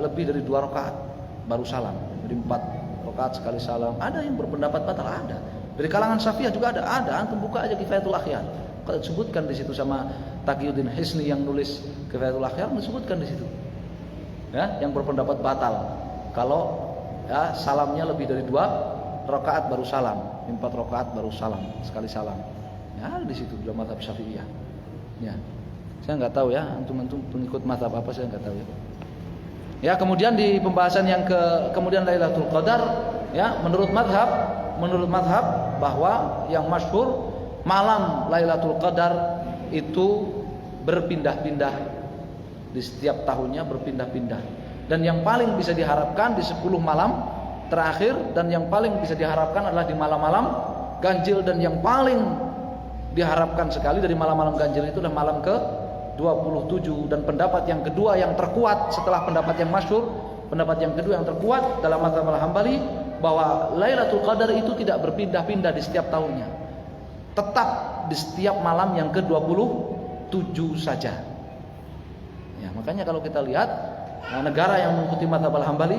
lebih dari 2 rakaat baru salam, jadi 4 rakaat sekali salam. Ada yang berpendapat batal, ada. Dari kalangan Syafi'iyah juga ada. Antum buka aja Kifayatul Akhyar. Kalau disebutkan di situ sama Taqiyuddin Hisni yang nulis Kifayatul Akhyar, disebutkan di situ. Ya, yang berpendapat batal kalau ya salamnya lebih dari 2 rakaat baru salam, 4 rakaat baru salam, sekali salam. Ya, di situ dalam mazhab Syafi'iyah. Ya. Saya nggak tahu ya, antum pengikut mazhab apa saya nggak tahu ya. Ya, kemudian di pembahasan yang kemudian Lailatul Qadar, ya, menurut mazhab bahwa yang masyhur malam Lailatul Qadar itu berpindah-pindah di setiap tahunnya, berpindah-pindah. Dan yang paling bisa diharapkan di 10 malam terakhir, dan yang paling bisa diharapkan adalah di malam-malam ganjil, dan yang paling diharapkan sekali dari malam-malam ganjil itu adalah malam ke-27. Dan pendapat yang kedua yang terkuat setelah pendapat yang masyhur, pendapat yang kedua yang terkuat dalam mazhab Al-Hambali, bahwa Lailatul Qadar itu tidak berpindah-pindah di setiap tahunnya, tetap di setiap malam yang ke-27 saja. Ya, makanya kalau kita lihat negara yang mengikuti mazhab Al-Hambali,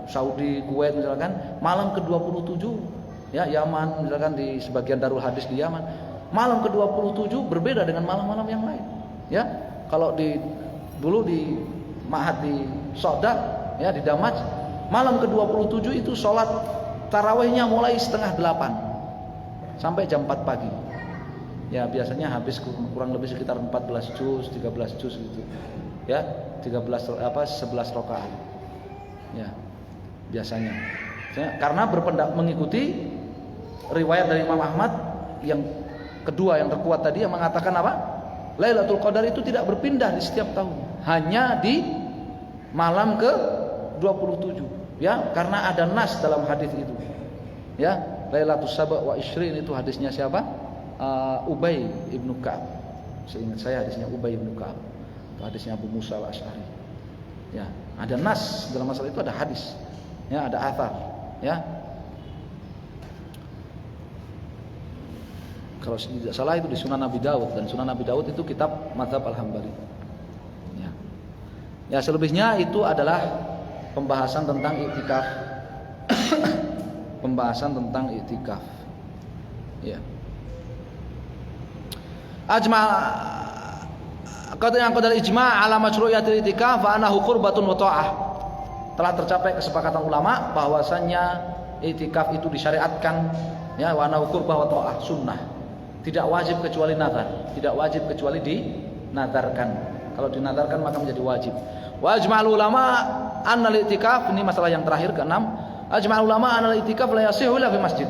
Saudi, Kuwait misalkan, malam ke-27, ya, Yaman misalkan, di sebagian Darul Hadis di Yaman, malam ke-27 berbeda dengan malam-malam yang lain. Ya, kalau dulu di Ma'had di Sodaq, ya, di Damaj, malam ke-27 itu sholat tarawihnya mulai 7:30 sampai jam 4 pagi. Ya, biasanya habis kurang lebih sekitar 14 juz, 13 juz gitu. Ya, 11 rakaat. Ya, biasanya. Karena mengikuti riwayat dari Imam Ahmad yang kedua yang terkuat tadi, yang mengatakan apa? Lailatul Qadar itu tidak berpindah di setiap tahun, hanya di malam ke-27. Ya, karena ada nas dalam hadis itu. Ya, Lailatul Saba' wa Ishrin itu hadisnya siapa? Ubay ibnu Ka'ab. Seingat saya hadisnya Ubay ibnu Ka'ab. Itu hadisnya Abu Musa al-Asy'ari. Ya, ada nas dalam masalah itu, ada hadis. Ya, ada athar. Ya. Kalau tidak salah itu di Sunan Abi Dawud, dan Sunan Abi Dawud itu kitab mazhab Al-Hambali. Ya. Ya, selebihnya itu adalah pembahasan tentang iktikaf. Pembahasan tentang iktikaf. Ya. Yang qadar ijma' ala masyru'iyatil iktikaf fa annahu qurbatun wa ta'ah. Telah tercapai kesepakatan ulama bahwasannya iktikaf itu disyariatkan, ya, wa annahu qurbah wa ta'ah, sunnah. Tidak wajib kecuali nazar, tidak wajib kecuali dinadarkan. Kalau dinadarkan maka menjadi wajib. Wa ajma'ul ulama anna al-i'tikaf, ini masalah yang terakhir ke-6. Ajma'ul ulama anna al-i'tikaf la yasihu illa fi masjid.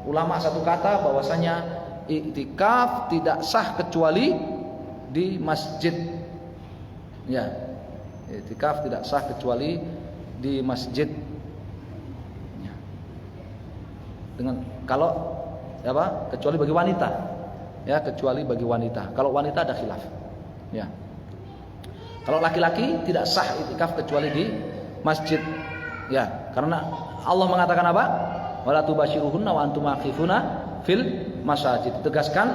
Ulama satu kata bahwasanya i'tikaf tidak sah kecuali di masjid. Ya. I'tikaf tidak sah kecuali di masjid. Ya. Dengan kalau apa? Kecuali bagi wanita. Ya, kecuali bagi wanita. Kalau wanita ada khilaf. Ya. Kalau laki-laki tidak sah i'tikaf kecuali di masjid. Ya, karena Allah mengatakan apa? Wala tubashiruhunna wa antum aqifuna fil masajid. Tegaskan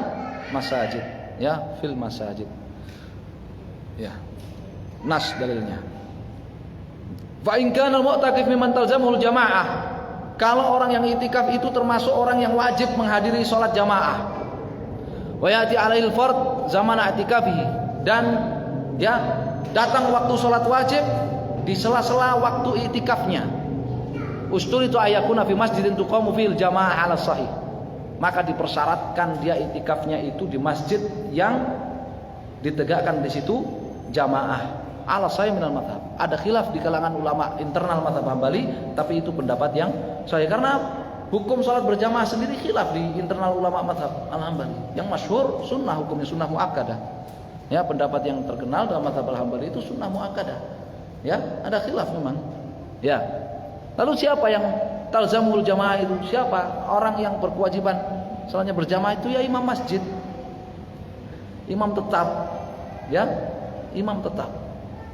masajid, ya, fil masajid. Ya. Nas dalilnya. Fa in kana al-mu'takif mimman talzamuhu al-jamaah. Kalau orang yang i'tikaf itu termasuk orang yang wajib menghadiri sholat jamaah. Wa ya'ti 'alail fard zaman i'tikafihi, dan ya, datang waktu sholat wajib di sela-sela waktu i'tikafnya. Usturitu ayakuna fi masjidin tuqamu fil jamaah 'ala sahih. Maka dipersyaratkan dia i'tikafnya itu di masjid yang ditegakkan di situ jamaah. Ala sahih minal madhab. Ada khilaf di kalangan ulama internal mazhab Hambali, tapi itu pendapat yang sahih, karena hukum salat berjamaah sendiri khilaf di internal ulama mazhab Al-Hambali. Yang masyhur sunnah, hukumnya sunnah muakkadah. Ya, pendapat yang terkenal dalam mazhab Al-Hambali itu sunnah muakkadah. Ya, ada khilaf memang. Ya. Lalu siapa yang talzamul jamaah itu? Siapa orang yang berkewajiban salatnya berjamaah itu? Ya, imam masjid. Imam tetap. Ya, imam tetap.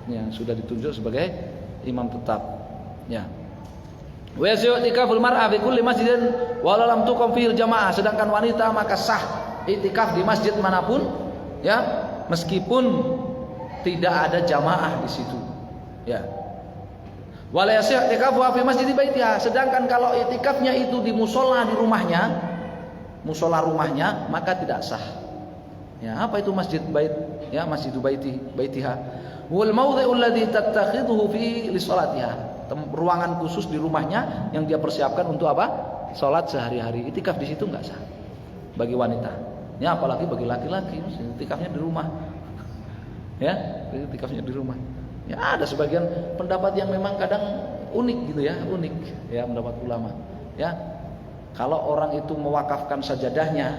yang sudah ditunjuk sebagai imam tetap. Ya. Wa yasi'tikaful mar'a fi kulli masjidin wa lam tuqam fihi jamaah. Sedangkan wanita maka sah iktikaf di masjid manapun, ya, meskipun tidak ada jamaah di situ. Ya. Wa la yasi'tikafu fi masjid baitiha. Sedangkan kalau iktikafnya itu di mushola di rumahnya, mushola rumahnya, maka tidak sah. Ya, apa itu masjid bait? Ya, masjidu baitiha. Wal mawdhi'u alladhi tattakhidhuhu fi li sholatiha. Ruangan khusus di rumahnya yang dia persiapkan untuk apa? Salat sehari-hari. Iktikaf di situ enggak sah bagi wanita. Ya, apalagi bagi laki-laki, iktikafnya di rumah. Ya, iktikafnya di rumah. Ya, ada sebagian pendapat yang memang kadang unik gitu ya, unik ya pendapat ulama. Ya. Kalau orang itu mewakafkan sajadahnya,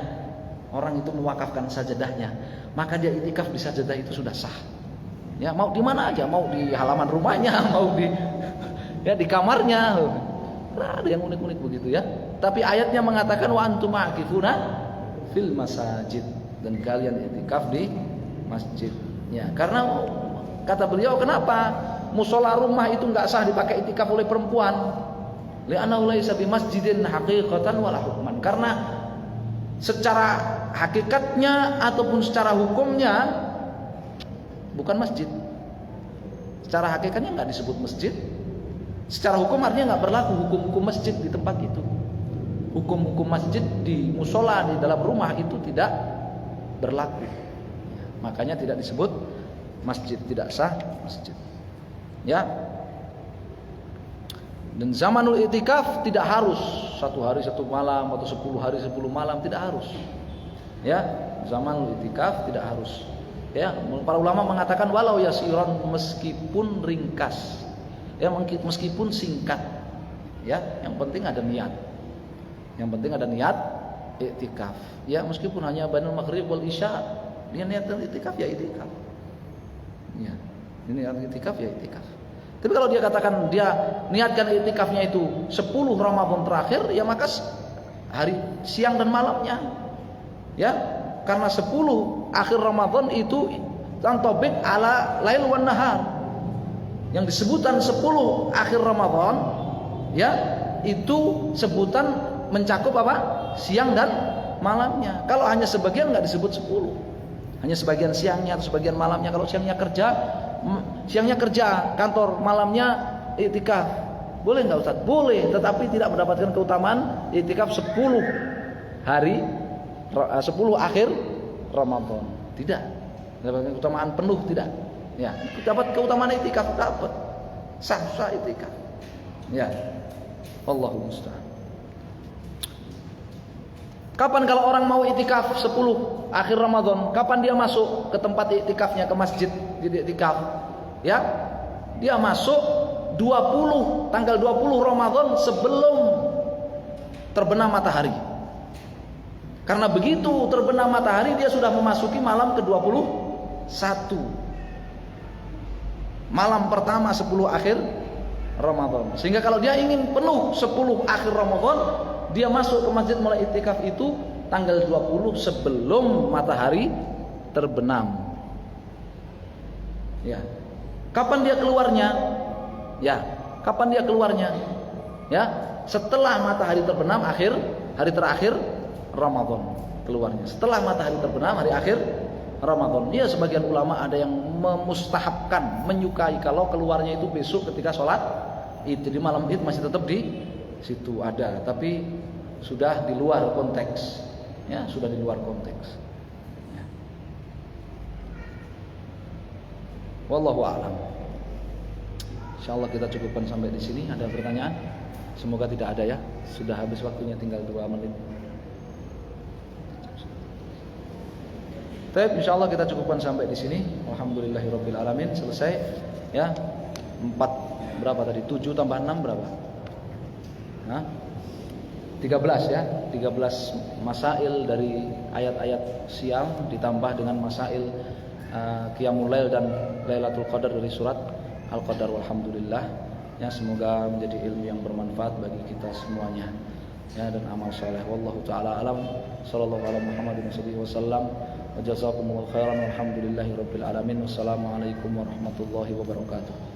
maka dia iktikaf di sajadah itu sudah sah. Ya, mau di mana aja, mau di halaman rumahnya, mau di kamarnya. Nah, ada yang unik-unik begitu ya. Tapi ayatnya mengatakan wa antum ma'kifuna fil masajid, dan kalian iktikaf di masjid. Ya, karena kata beliau, kenapa mushola rumah itu enggak sah dipakai iktikaf oleh perempuan? Li'annahu laisa bi masjidin haqiqatan wala hukman. Karena secara hakikatnya ataupun secara hukumnya bukan masjid. Secara hakikatnya enggak disebut masjid. Secara hukum artinya enggak berlaku hukum-hukum masjid di tempat itu. Hukum-hukum masjid di mushola di dalam rumah itu tidak berlaku. Makanya tidak disebut masjid, tidak sah masjid. Ya. Dan zamanul i'tikaf tidak harus 1 hari 1 malam atau 10 hari 10 malam, tidak harus. Ya, zamanul i'tikaf tidak harus. Ya, para ulama mengatakan walau yasiran, meskipun ringkas. Ya, meskipun singkat. Ya, yang penting ada niat. Yang penting ada niat i'tikaf. Ya, meskipun hanya bainal maghrib wal isya, dia niatkan i'tikaf ya i'tikaf. Ya, ini i'tikaf ya i'tikaf. Tapi kalau dia katakan dia niatkan i'tikafnya itu 10 Ramadan terakhir, ya maka hari siang dan malamnya. Ya, karena 10 akhir Ramadan itu tantobik ala lail wan nahar. Yang disebutan 10 akhir Ramadan, ya, itu sebutan mencakup apa? Siang dan malamnya. Kalau hanya sebagian enggak disebut 10. Hanya sebagian siangnya atau sebagian malamnya. Kalau siangnya kerja kantor, malamnya i'tikaf. Boleh enggak Ustaz? Boleh, tetapi tidak mendapatkan keutamaan i'tikaf 10 hari 10 akhir Ramadan. Tidak. Mendapatkan keutamaan penuh, tidak. Ya, dapat keutamaan i'tikaf, dapat. Sah i'tikaf. Ya. Allahu musta'an. Kapan kalau orang mau i'tikaf 10 akhir Ramadan, kapan dia masuk ke tempat i'tikafnya, ke masjid i'tikaf? Ya. Dia masuk tanggal 20 Ramadan sebelum terbenam matahari. Karena begitu terbenam matahari dia sudah memasuki malam ke-21. Malam pertama 10 akhir Ramadan. Sehingga kalau dia ingin penuh 10 akhir Ramadan, dia masuk ke masjid mulai i'tikaf itu tanggal 20 sebelum matahari terbenam. Ya. Kapan dia keluarnya? Ya, kapan dia keluarnya? Ya, setelah matahari terbenam hari terakhir Ramadan keluarnya. Setelah matahari terbenam hari akhir Ramadan. Ya, sebagian ulama ada yang memustahabkan, menyukai kalau keluarnya itu besok ketika sholat Id. Jadi malam Id masih tetap di situ ada, tapi sudah di luar konteks. Ya, sudah di luar konteks. Ya. Wallahu a'lam. Insyaallah kita cukupkan sampai di sini. Ada pertanyaan? Semoga tidak ada ya. Sudah habis waktunya, tinggal 2 menit. Baik, insyaallah kita cukupkan sampai di sini. Alhamdulillahirabbil alamin. Selesai ya. 4 berapa tadi? 7 tambah 6 berapa? Hah? 13 ya. 13 masail dari ayat-ayat siang ditambah dengan masail Qiyamul Lail dan Lailatul Qadar dari surat Al-Qadar. Walhamdulillah. Ya, semoga menjadi ilmu yang bermanfaat bagi kita semuanya. Ya, dan amal saleh. Wallahu taala alam. Sallallahu alaihi Muhammadin wasallam. Wa jazakumullahu khairan walhamdulillahi rabbil alamin. Wassalamualaikum warahmatullahi wabarakatuh.